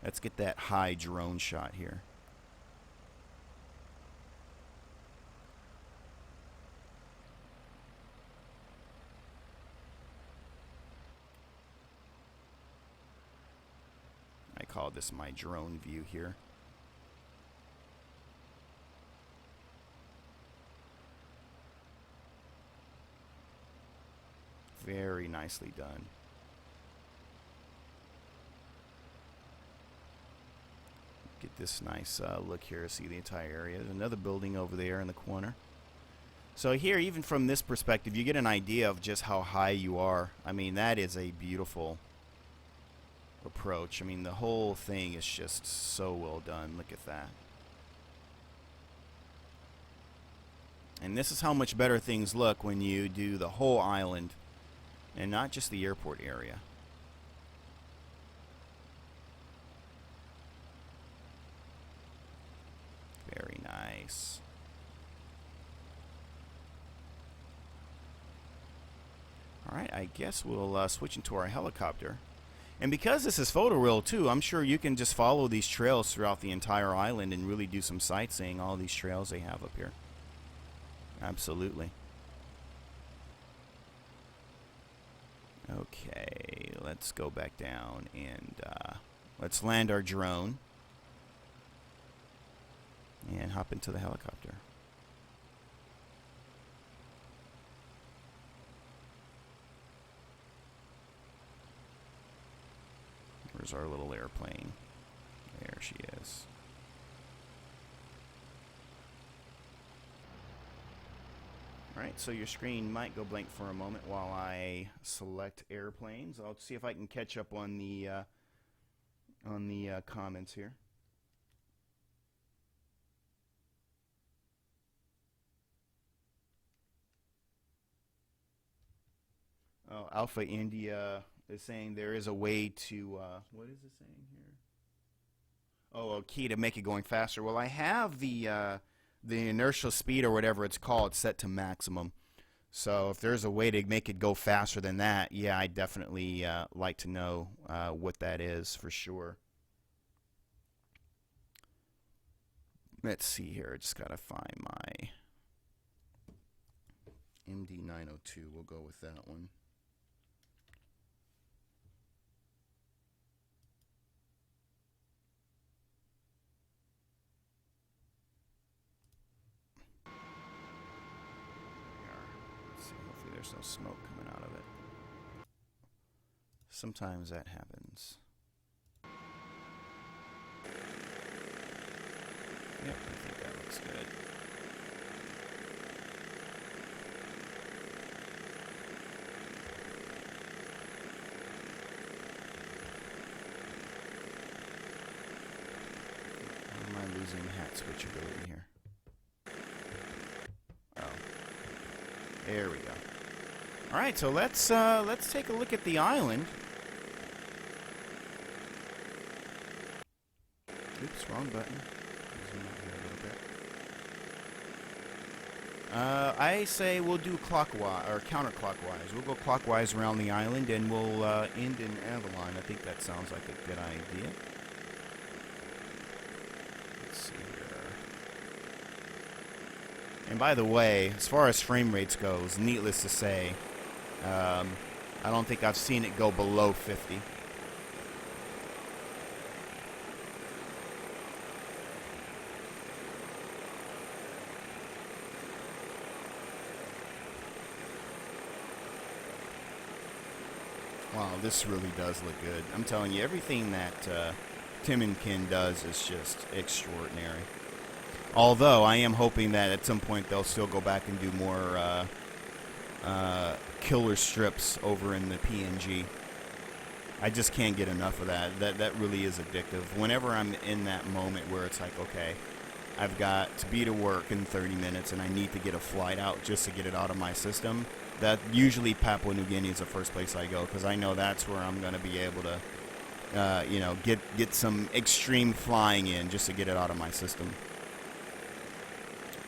S1: Let's get that high drone shot here. I call this my drone view here. Very nicely done. Get this nice look here, see the entire area. There's another building over there in the corner. So here, even from this perspective, you get an idea of just how high you are. I mean, that is a beautiful approach. I mean, the whole thing is just so well done. Look at that. And this is how much better things look when you do the whole island and not just the airport area. Very nice. Alright, I guess we'll switch into our helicopter. And because this is photoreal too, I'm sure you can just follow these trails throughout the entire island and really do some sightseeing, all these trails they have up here. Absolutely. Okay, let's go back down and let's land our drone and hop into the helicopter. Where's our little airplane? There she is. Alright, so your screen might go blank for a moment while I select airplanes. I'll see if I can catch up on the comments here. Oh, Alpha India is saying there is a way to, what is it saying here? Oh, a key to make it going faster. Well, I have the inertial speed or whatever it's called set to maximum. So if there's a way to make it go faster than that, yeah, I'd definitely like to know what that is for sure. Let's see here. I just got to find my MD902. We'll go with that one. There's no smoke coming out of it. sometimes that happens. Yep, I think that looks good. Why am I losing hat switchability here? Oh, there we go. All right, so let's take a look at the island. Oops, wrong button. Zoom out here a little bit. I say we'll do clockwise or counterclockwise. We'll go clockwise around the island, and we'll end in Avalon. I think that sounds like a good idea. Let's see here. And by the way, as far as frame rates goes, needless to say, I don't think I've seen it go below 50. Wow, this really does look good. I'm telling you, everything that Tim and Ken does is just extraordinary. Although, I am hoping that at some point they'll still go back and do more killer strips over in the PNG. I just can't get enough of that. That really is addictive. Whenever I'm in that moment where it's like, okay, I've got to be to work in 30 minutes and I need to get a flight out just to get it out of my system, that usually Papua New Guinea is the first place I go, because I know that's where I'm going to be able to, you know, get some extreme flying in just to get it out of my system.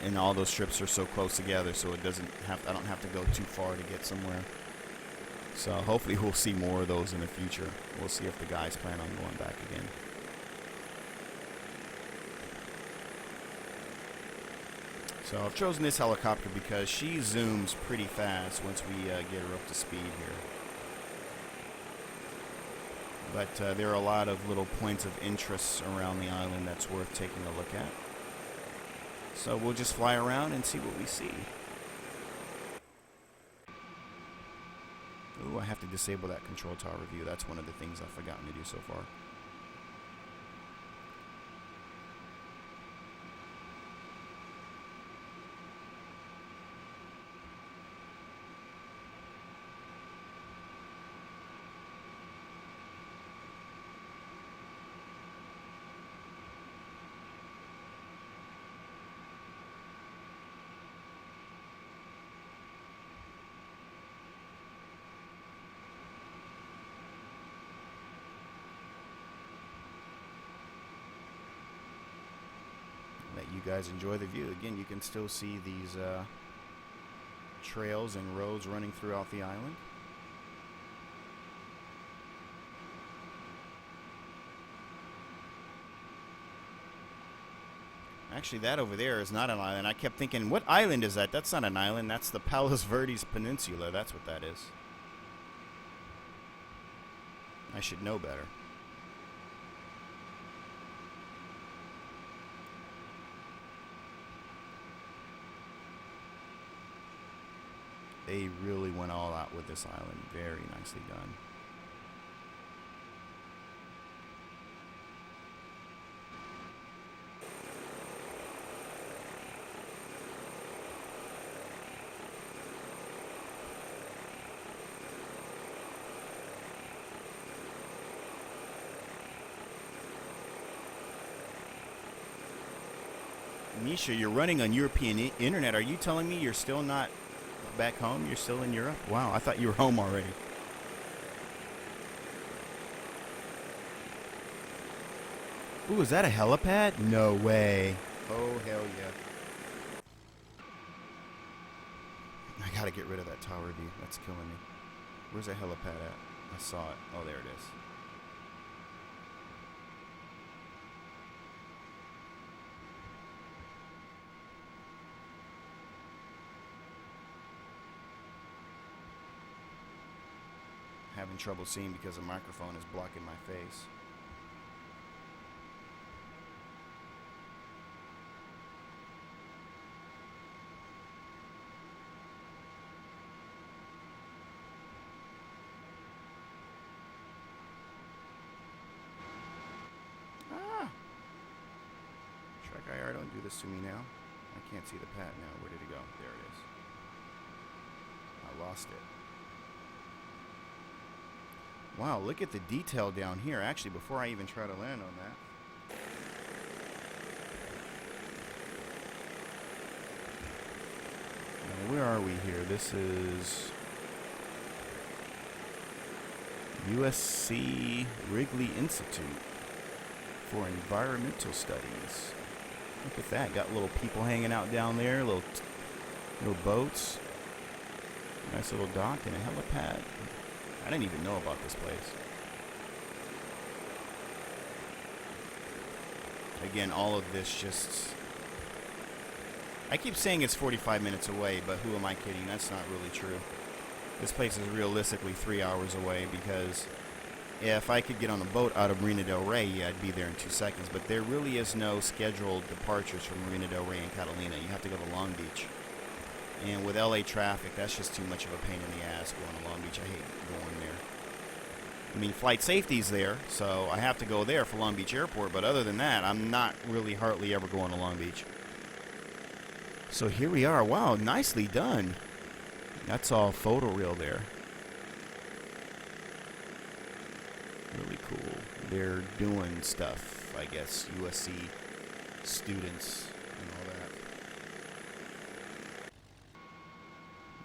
S1: And all those trips are so close together, so it doesn't have I don't have to go too far to get somewhere. So hopefully we'll see more of those in the future. We'll see if the guys plan on going back again. So I've chosen this helicopter because she zooms pretty fast once we get her up to speed here. But there are a lot of little points of interest around the island that's worth taking a look at. So we'll just fly around and see what we see. Ooh, I have to disable that control tower view. That's one of the things I've forgotten to do so far. Let you guys enjoy the view. Again, you can still see these trails and roads running throughout the island. Actually, that over there is not an island. I kept thinking, what island is that? That's not an island. That's the Palos Verdes Peninsula. That's what that is. I should know better. They really went all out with this island. Very nicely done. Misha, you're running on European internet. Are you telling me you're still not back home? You're still in Europe? Wow, I thought you were home already. Ooh, is that a helipad? No way. Oh, hell yeah. I gotta get rid of that tower view. That's killing me. Where's that helipad at? I saw it. Oh, there it is. Having trouble seeing because the microphone is blocking my face. IR, don't do this to me now. I can't see the pad now. Where did it go? There it is. I lost it. Wow, look at the detail down here. Actually, before I even try to land on that. Now, where are we here? This is USC Wrigley Institute for Environmental Studies. Look at that. Got little people hanging out down there, little boats. Nice little dock and a helipad. I didn't even know about this place. Again, all of this just... I keep saying it's 45 minutes away, but who am I kidding? That's not really true. This place is realistically 3 hours away, because if I could get on a boat out of Marina del Rey, yeah, I'd be there in 2 seconds. But there really is no scheduled departures from Marina del Rey and Catalina. You have to go to Long Beach. And with LA traffic, that's just too much of a pain in the ass going to Long Beach. I hate going there. I mean, flight safety's there, so I have to go there for Long Beach Airport. But other than that, I'm not really hardly ever going to Long Beach. So here we are. Wow, nicely done. That's all photoreal there. Really cool. They're doing stuff, I guess, USC students and all that.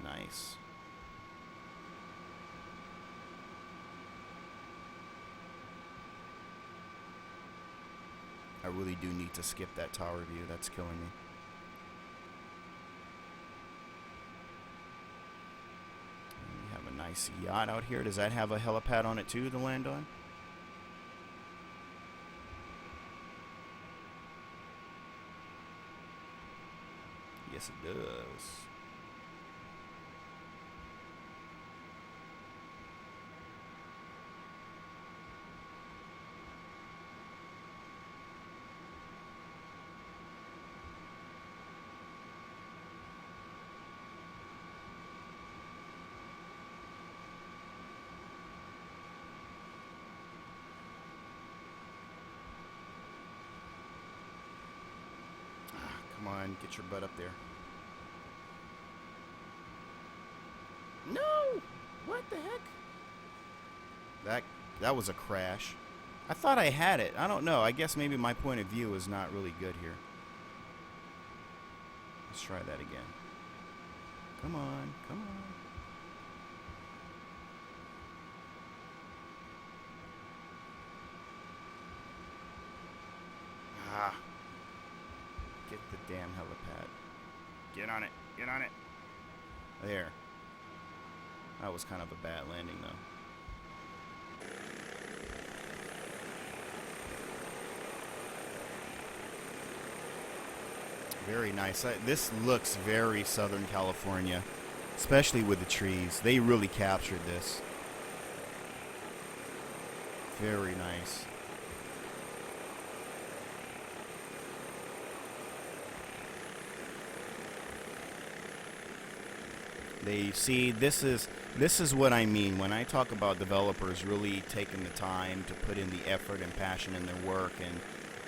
S1: Nice. I really do need to skip that tower view. That's killing me. We have a nice yacht out here. Does that have a helipad on it too to land on? Yes, it does. Come on, get your butt up there. No! What the heck? That was a crash. I thought I had it. I don't know. I guess maybe my point of view is not really good here. Let's try that again. Come on, come on. Ah. Get the damn helipad. Get on it. Get on it. There. That was kind of a bad landing, though. Very nice. This looks very Southern California, especially with the trees. They really captured this. Very nice. They see, this is what I mean when I talk about developers really taking the time to put in the effort and passion in their work and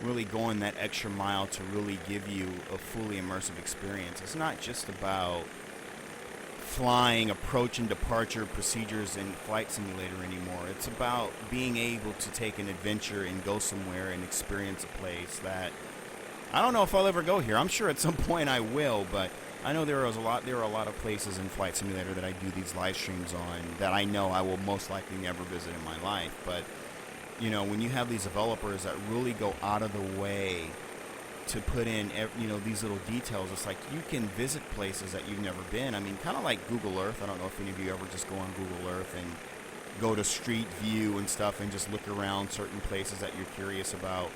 S1: really going that extra mile to really give you a fully immersive experience. It's not just about flying, approach and departure procedures in Flight Simulator anymore. It's about being able to take an adventure and go somewhere and experience a place that I don't know if I'll ever go here. I'm sure at some point I will, but I know there are a lot of places in Flight Simulator that I do these live streams on that I know I will most likely never visit in my life. But you know, when you have these developers that really go out of the way to put in, you know, these little details, it's like you can visit places that you've never been. I mean, kind of like Google Earth. I don't know if any of you ever just go on Google Earth and go to Street View and stuff and just look around certain places that you're curious about.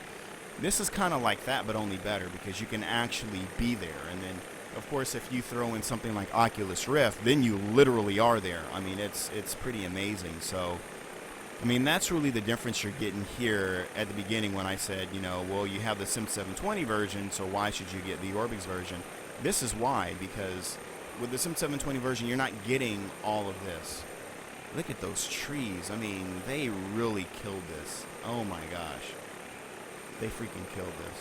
S1: This is kind of like that, but only better, because you can actually be there. And then, of course, if you throw in something like Oculus Rift, then you literally are there. I mean, it's pretty amazing. So, I mean, that's really the difference you're getting here at the beginning when I said, you know, well, you have the Sim 720 version, so why should you get the Orbx version? This is why, because with the Sim 720 version, you're not getting all of this. Look at those trees. I mean, they really killed this. Oh my gosh. They freaking killed this.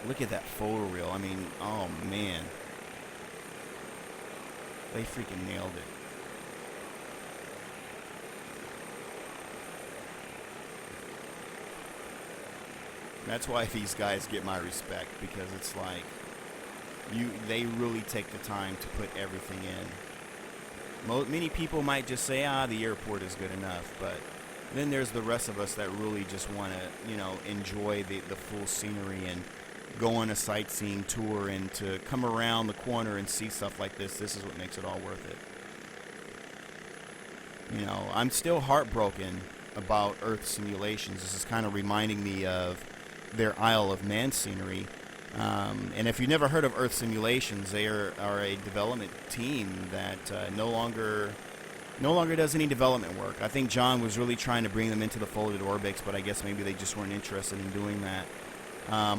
S1: Look at that photo reel. I mean, oh man. They freaking nailed it. That's why these guys get my respect, because it's like they really take the time to put everything in. Many people might just say, the airport is good enough, but then there's the rest of us that really just want to, enjoy the full scenery and go on a sightseeing tour, and to come around the corner and see stuff like this. This is what makes it all worth it. I'm still heartbroken about Earth simulations. This is kind of reminding me of their Isle of Man scenery. And if you've never heard of Earth Simulations, they are a development team that no longer does any development work. I think John was really trying to bring them into the fold at Orbx, but I guess maybe they just weren't interested in doing that.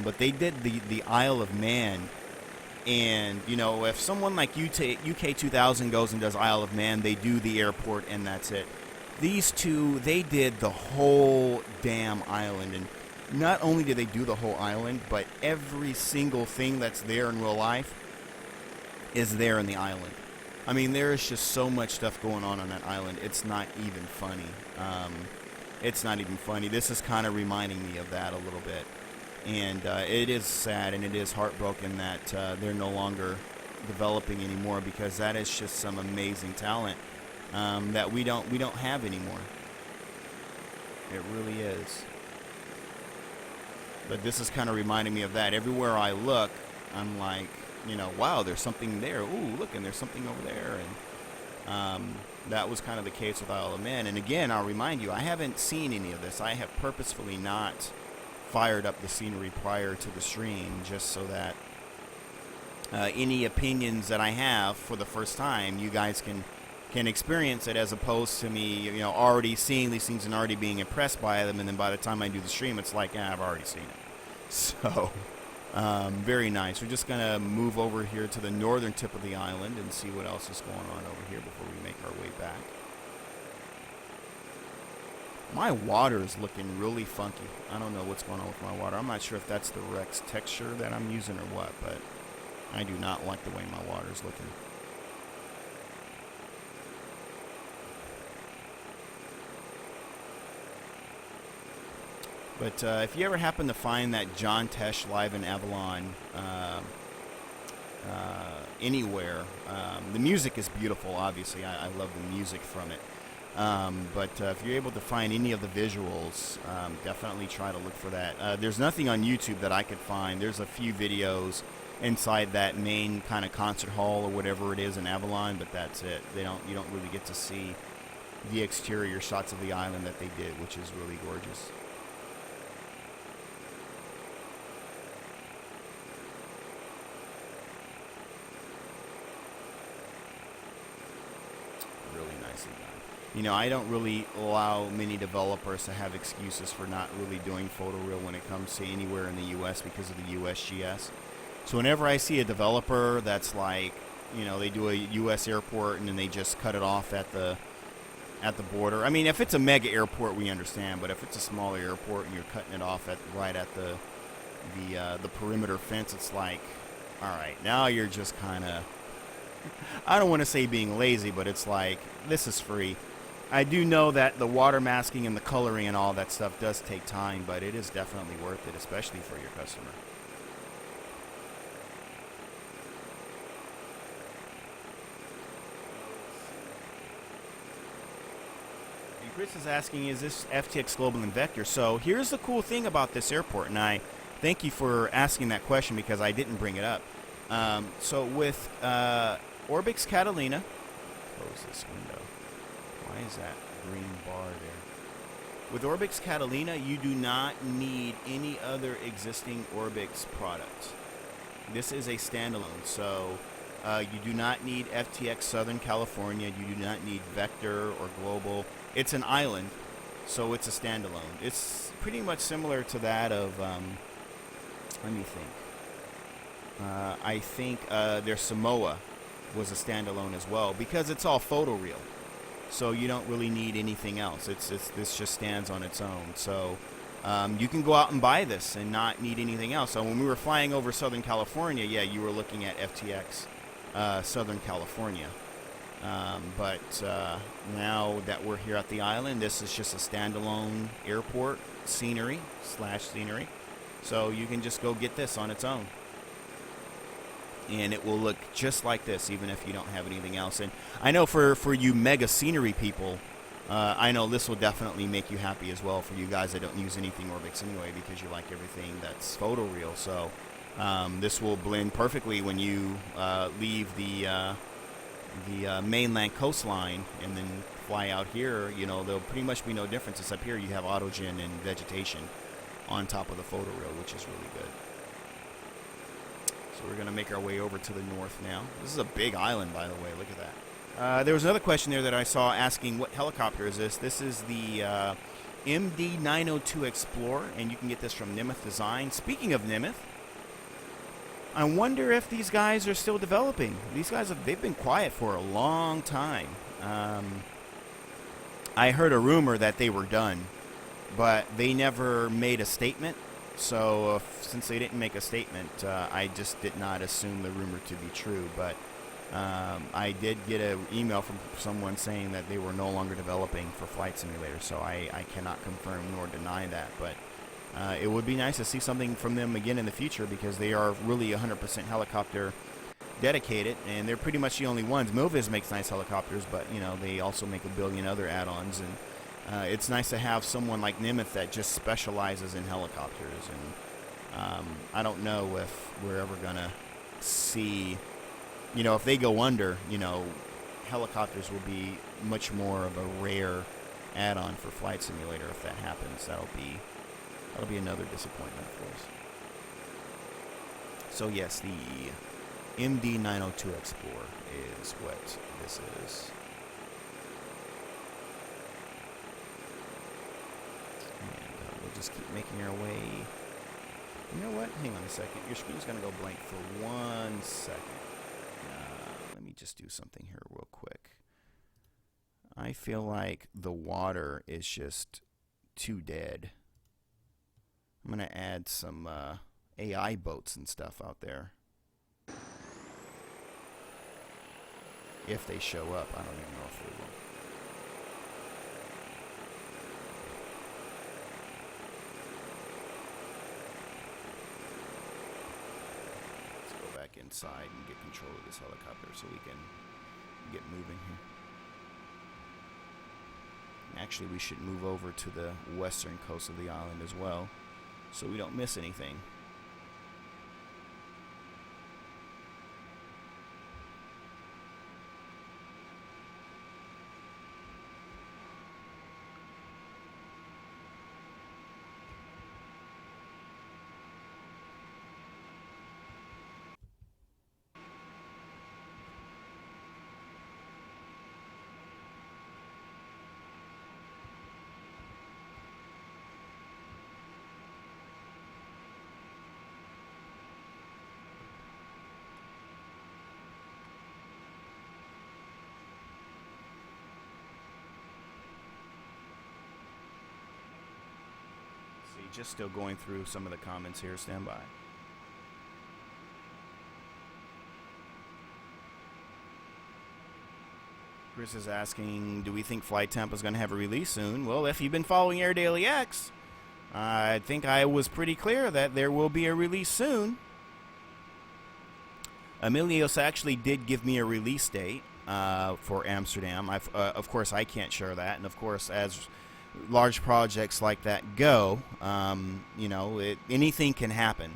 S1: But they did the Isle of Man, and if someone like UK 2000 goes and does Isle of Man, they do the airport and that's it. These two, they did the whole damn island, and not only did they do the whole island, but every single thing that's there in real life is there in the island. I mean, there is just so much stuff going on that island. It's not even funny. It's not even funny. This is kind of reminding me of that a little bit. And it is sad, and it is heartbroken that they're no longer developing anymore, because that is just some amazing talent that we don't have anymore. It really is. But this is kind of reminding me of that. Everywhere I look, I'm like, wow, there's something there. Ooh, look, and there's something over there. And that was kind of the case with Isle of Man. And again, I'll remind you, I haven't seen any of this. I have purposefully not fired up the scenery prior to the stream, just so that any opinions that I have for the first time, you guys can experience it, as opposed to me, already seeing these things and already being impressed by them, and then by the time I do the stream, it's like, I've already seen it. So, very nice. We're just gonna move over here to the northern tip of the island and see what else is going on over here before we make our way back. My water is looking really funky. I don't know what's going on with my water. I'm not sure if that's the Rex texture that I'm using or what, but I do not like the way my water is looking. But if you ever happen to find that John Tesh live in Avalon anywhere, the music is beautiful, obviously. I love the music from it. But if you're able to find any of the visuals, definitely try to look for that. There's nothing on YouTube that I could find. There's a few videos inside that main kind of concert hall or whatever it is in Avalon, but that's it. You don't really get to see the exterior shots of the island that they did, which is really gorgeous. Really nicely done. I don't really allow many developers to have excuses for not really doing photoreal when it comes to anywhere in the U.S. because of the USGS. So whenever I see a developer that's like, they do a U.S. airport and then they just cut it off at the border. I mean, if it's a mega airport, we understand, but if it's a smaller airport and you're cutting it off right at the perimeter fence, it's like, all right, now you're just kind of, I don't want to say being lazy, but it's like, this is free. I do know that the water masking and the coloring and all that stuff does take time, but it is definitely worth it, especially for your customer. And Chris is asking, is this FTX Global Vector? So here's the cool thing about this airport, and I thank you for asking that question because I didn't bring it up. So with Orbx Catalina, close this window. Why is that green bar there? With Orbx Catalina, you do not need any other existing Orbx product. This is a standalone, so you do not need FTX Southern California. You do not need Vector or Global. It's an island, so it's a standalone. It's pretty much similar to that of, let me think. I think their Samoa was a standalone as well, because it's all photoreal. So you don't really need anything else. This just stands on its own. So you can go out and buy this and not need anything else. So when we were flying over Southern California, yeah, you were looking at FTX Southern California. But now that we're here at the island, this is just a standalone airport scenery. So you can just go get this on its own. And it will look just like this, even if you don't have anything else. And I know for you mega scenery people, I know this will definitely make you happy as well for you guys that don't use anything Orbx anyway, because you like everything that's photoreal. So this will blend perfectly when you leave the mainland coastline and then fly out here. You know, there'll pretty much be no difference, except here you have autogen and vegetation on top of the photoreal, which is really good. So we're going to make our way over to the north now. This is a big island, by the way. Look at that. There was another question there that I saw asking, what helicopter is this? This is the MD-902 Explorer, and you can get this from Nimeth Design. Speaking of Nimeth, I wonder if these guys are still developing. These guys, they've been quiet for a long time. I heard a rumor that they were done, but they never made a statement. So since they didn't make a statement, I just did not assume the rumor to be true. But I did get an email from someone saying that they were no longer developing for Flight Simulator. So I cannot confirm nor deny that. But it would be nice to see something from them again in the future, because they are really 100% helicopter dedicated, and they're pretty much the only ones. Moviz makes nice helicopters, but you know, they also make a billion other add-ons, and it's nice to have someone like Nimeth that just specializes in helicopters. And I don't know if we're ever gonna see, you know, if they go under, you know, helicopters will be much more of a rare add-on for Flight Simulator. If that happens, that'll be another disappointment, of course. So yes, the MD-902 Explorer is what this is. And we'll just keep making our way. You know what? Hang on a second. Your screen's going to go blank for 1 second. Let me just do something here real quick. I feel like the water is just too dead. I'm going to add some AI boats and stuff out there. If they show up. I don't even know if they will. Let's go back inside and get control of this helicopter so we can get moving here. Actually, we should move over to the western coast of the island as well, so we don't miss anything. Just still going through some of the comments here. Stand by. Chris is asking, do we think Flight Tampa is going to have a release soon? Well, if you've been following Air Daily X, I think I was pretty clear that there will be a release soon. Emilios actually did give me a release date for Amsterdam. Of course, I can't share that, and of course, as large projects like that go, you know, anything can happen.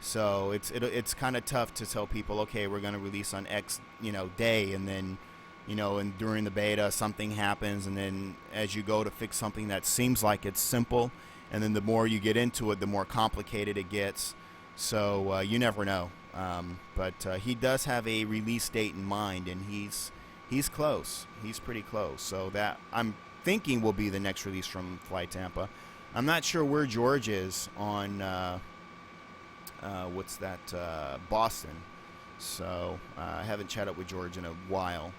S1: So it's kind of tough to tell people, okay, we're going to release on X, you know, day, and then, you know, and during the beta something happens, and then as you go to fix something that seems like it's simple, and then the more you get into it, the more complicated it gets. So you never know. But he does have a release date in mind, and he's close. He's pretty close. So that I'm thinking will be the next release from Flight Tampa. I'm not sure where George is on Boston. So I haven't chatted with George in a while.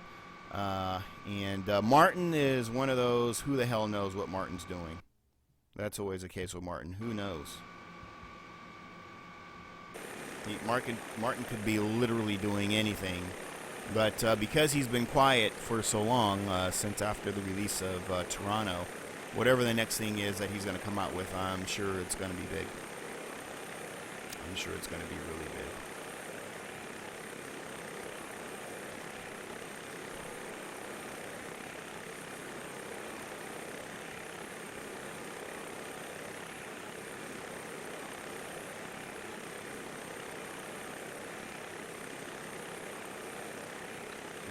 S1: And Martin is one of those, who the hell knows what Martin's doing. That's always the case with Martin. Who knows? Martin could be literally doing anything. But because he's been quiet for so long, since after the release of Toronto, whatever the next thing is that he's going to come out with, I'm sure it's going to be big. I'm sure it's going to be really big.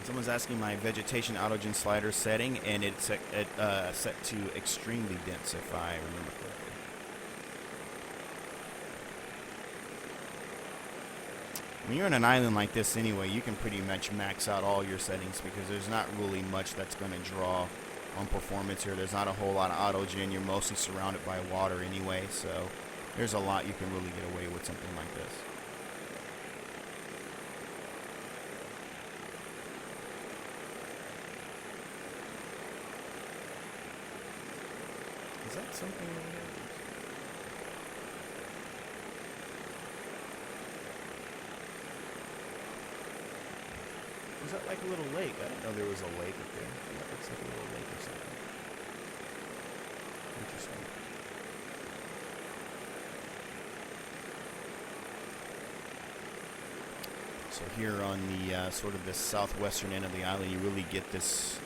S1: Someone's asking my vegetation autogen slider setting, and it's set to extremely dense, if I remember correctly. When you're on an island like this anyway, you can pretty much max out all your settings because there's not really much that's going to draw on performance here. There's not a whole lot of autogen. You're mostly surrounded by water anyway, so there's a lot you can really get away with something like this. Is that something over there? Was that like a little lake? I didn't know there was a lake up there. That looks like a little lake or something. Interesting. So here on the sort of the southwestern end of the island, you really get this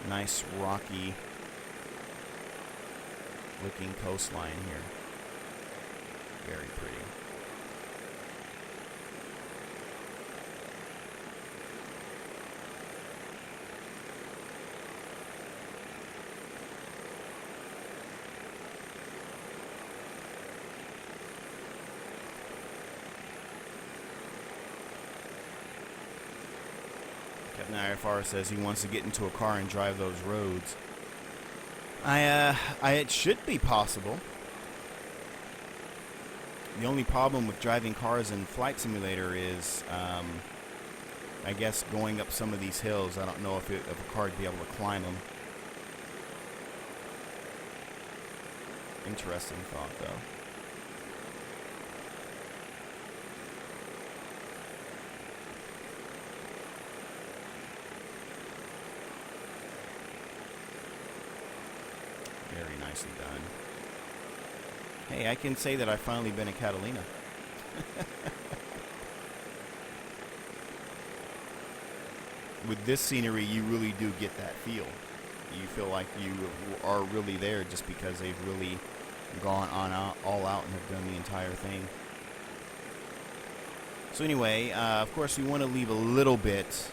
S1: nice rocky looking coastline here. Very pretty. Captain IFR says he wants to get into a car and drive those roads. It should be possible. The only problem with driving cars in Flight Simulator is, I guess, going up some of these hills. I don't know if a car would be able to climb them. Interesting thought, though. Very nicely done. Hey, I can say that I've finally been in Catalina. With this scenery, you really do get that feel. You feel like you are really there just because they've really gone all out and have done the entire thing. So anyway, of course, we want to leave a little bit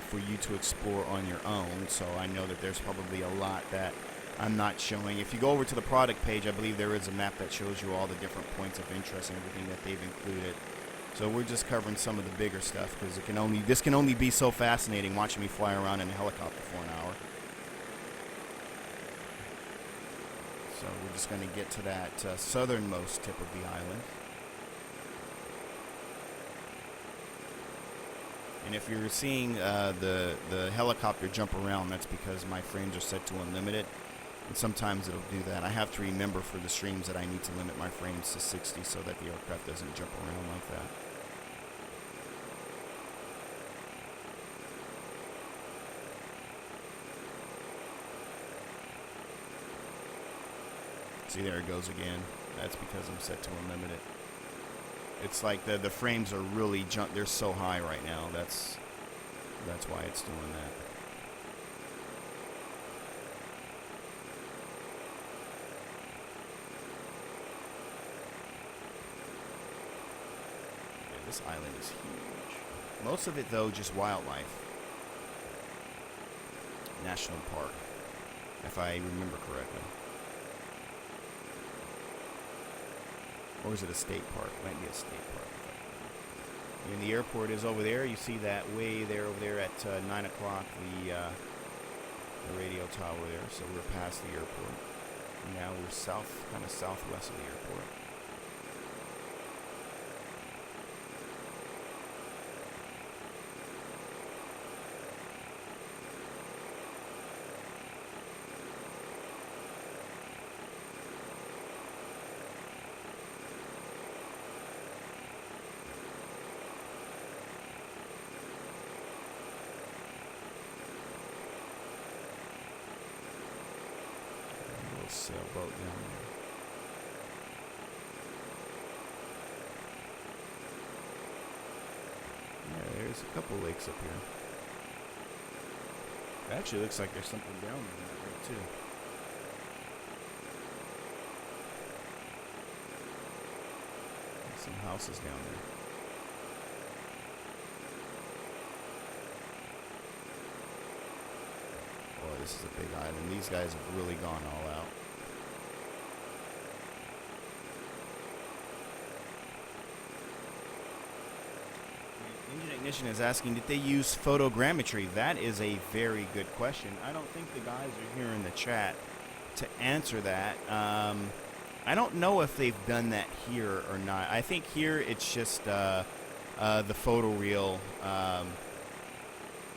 S1: for you to explore on your own. So I know that there's probably a lot that I'm not showing. If you go over to the product page, I believe there is a map that shows you all the different points of interest and everything that they've included. So we're just covering some of the bigger stuff because this can only be so fascinating watching me fly around in a helicopter for an hour. So we're just going to get to that southernmost tip of the island. And if you're seeing the helicopter jump around, that's because my frames are set to unlimited. And sometimes it'll do that. I have to remember for the streams that I need to limit my frames to 60 so that the aircraft doesn't jump around like that. See, there it goes again. That's because I'm set to unlimited. It's like the frames are really they're so high right now. That's why it's doing that. This island is huge. Most of it, though, just wildlife. National park, if I remember correctly. Or is it a state park? It might be a state park. And the airport is over there. You see that way there over there at 9 o'clock, the radio tower there. So we're past the airport. Now we're kind of southwest of the airport. sailboat down there. Yeah, there's a couple lakes up here. It actually looks like there's something down there in that lake too. There's some houses down there. Boy, this is a big island. These guys have really gone all out. Engine Ignition is asking, did they use photogrammetry? That is a very good question. I don't think the guys are here in the chat to answer that. I don't know if they've done that here or not. I think here it's just the photoreal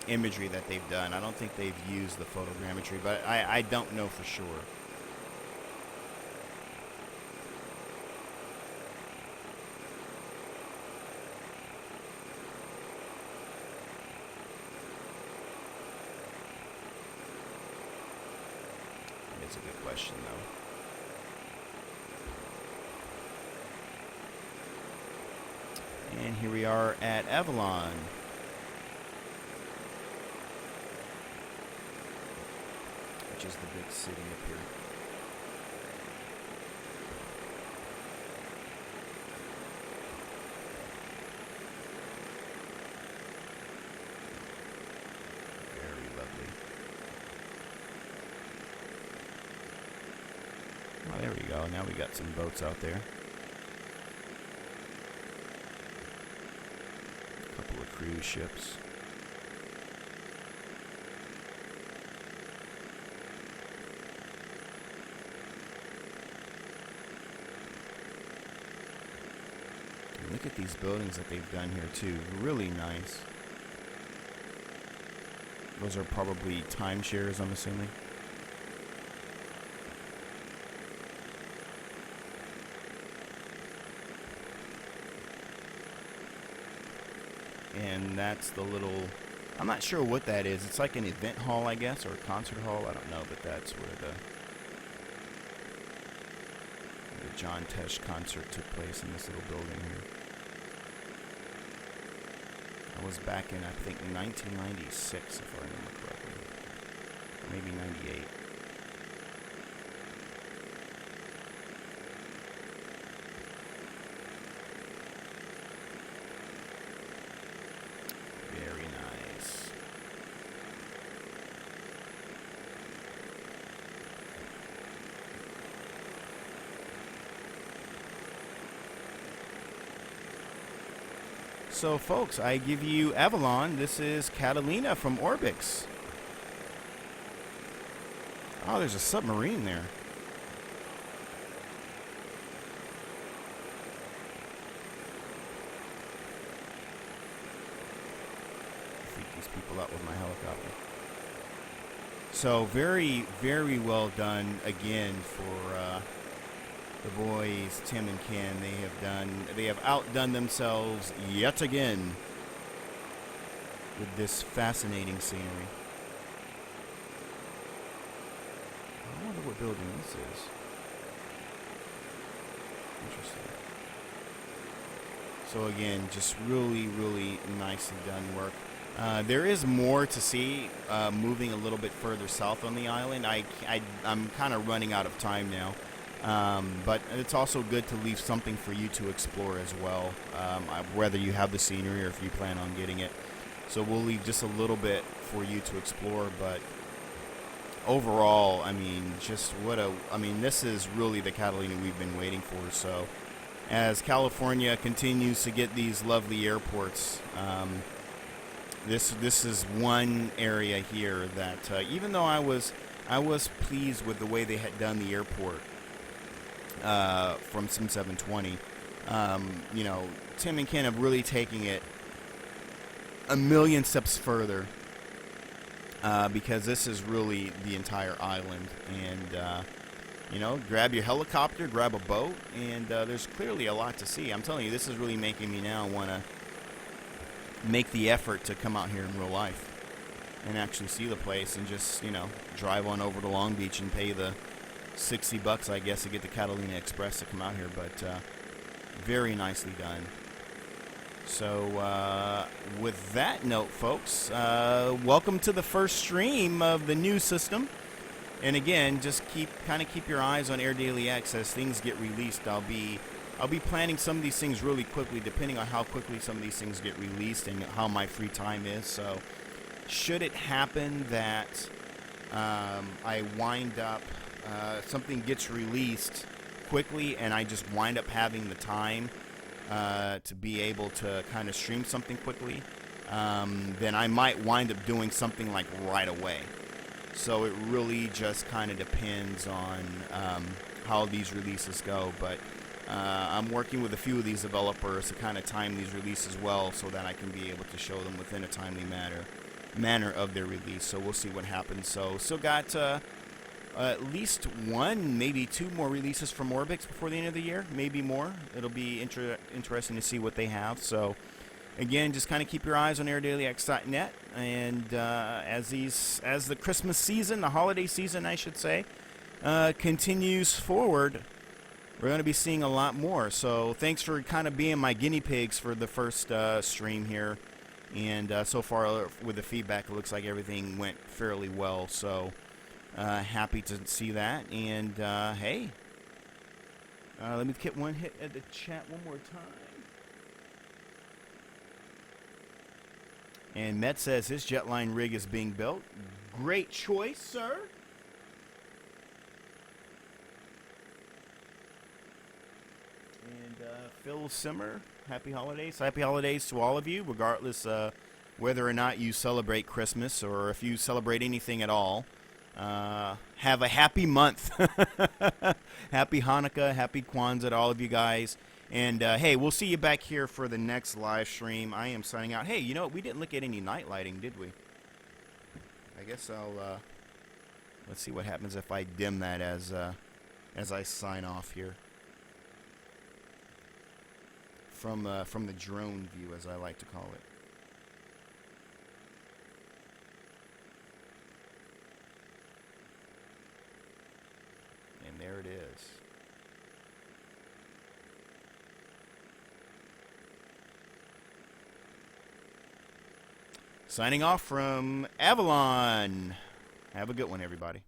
S1: imagery that they've done. I don't think they've used the photogrammetry, but I don't know for sure. It's a good question, though. And here we are at Avalon. Which is the big city up here. Very lovely. Oh, there we go. Now we got some boats out there. A couple of cruise ships. And look at these buildings that they've done here too. Really nice. Those are probably timeshares, I'm assuming. And that's the little, I'm not sure what that is. It's like an event hall, I guess, or a concert hall. I don't know, but that's where the John Tesh concert took place in this little building here. That was back in, I think, 1996, if I remember correctly. Or maybe 98. Very nice. So, folks, I give you Avalon. This is Catalina from Orbx. Oh, there's a submarine there. These people out with my helicopter. So very, very well done again for the boys, Tim and Ken. They have outdone themselves yet again with this fascinating scenery. I wonder what building this is. Interesting. So again, just really, really nicely done work. There is more to see moving a little bit further south on the island. I'm kind of running out of time now, but it's also good to leave something for you to explore as well, whether you have the scenery or if you plan on getting it. So we'll leave just a little bit for you to explore, but overall, I mean, this is really the Catalina we've been waiting for. So as California continues to get these lovely airports, This is one area here that even though I was pleased with the way they had done the airport from Sim 720, you know, Tim and Ken have really taken it a million steps further because this is really the entire island, and you know, grab your helicopter, grab a boat, and there's clearly a lot to see. I'm telling you, this is really making me now want to make the effort to come out here in real life and actually see the place and just, you know, drive on over to Long Beach and pay the $60, I guess, to get the Catalina Express to come out here, but very nicely done. So with that note, folks, welcome to the first stream of the new system. And again, just keep your eyes on Air Daily X as things get released. I'll be planning some of these things really quickly, depending on how quickly some of these things get released and how my free time is. So, should it happen that I wind up something gets released quickly and I just wind up having the time to be able to kind of stream something quickly, then I might wind up doing something like right away. So it really just kind of depends on how these releases go. But I'm working with a few of these developers to kind of time these releases well so that I can be able to show them within a timely manner of their release. So we'll see what happens. So still got at least one, maybe two more releases from Orbx before the end of the year, maybe more. It'll be interesting to see what they have. So again, just kind of keep your eyes on airdailyx.net, and as the Christmas season, the holiday season, I should say, continues forward, we're going to be seeing a lot more. So thanks for kind of being my guinea pigs for the first stream here, and so far with the feedback, it looks like everything went fairly well. So happy to see that, and hey, let me get one hit at the chat one more time. And Met says his jetline rig is being built. Great choice, sir. And Phil Simmer, happy holidays. Happy holidays to all of you, regardless whether or not you celebrate Christmas or if you celebrate anything at all. Have a happy month. Happy Hanukkah, happy Kwanzaa to all of you guys. And, hey, we'll see you back here for the next live stream. I am signing out. Hey, you know what? We didn't look at any night lighting, did we? I guess I'll, let's see what happens if I dim that as I sign off here. From the drone view, as I like to call it. And there it is. Signing off from Avalon. Have a good one, everybody.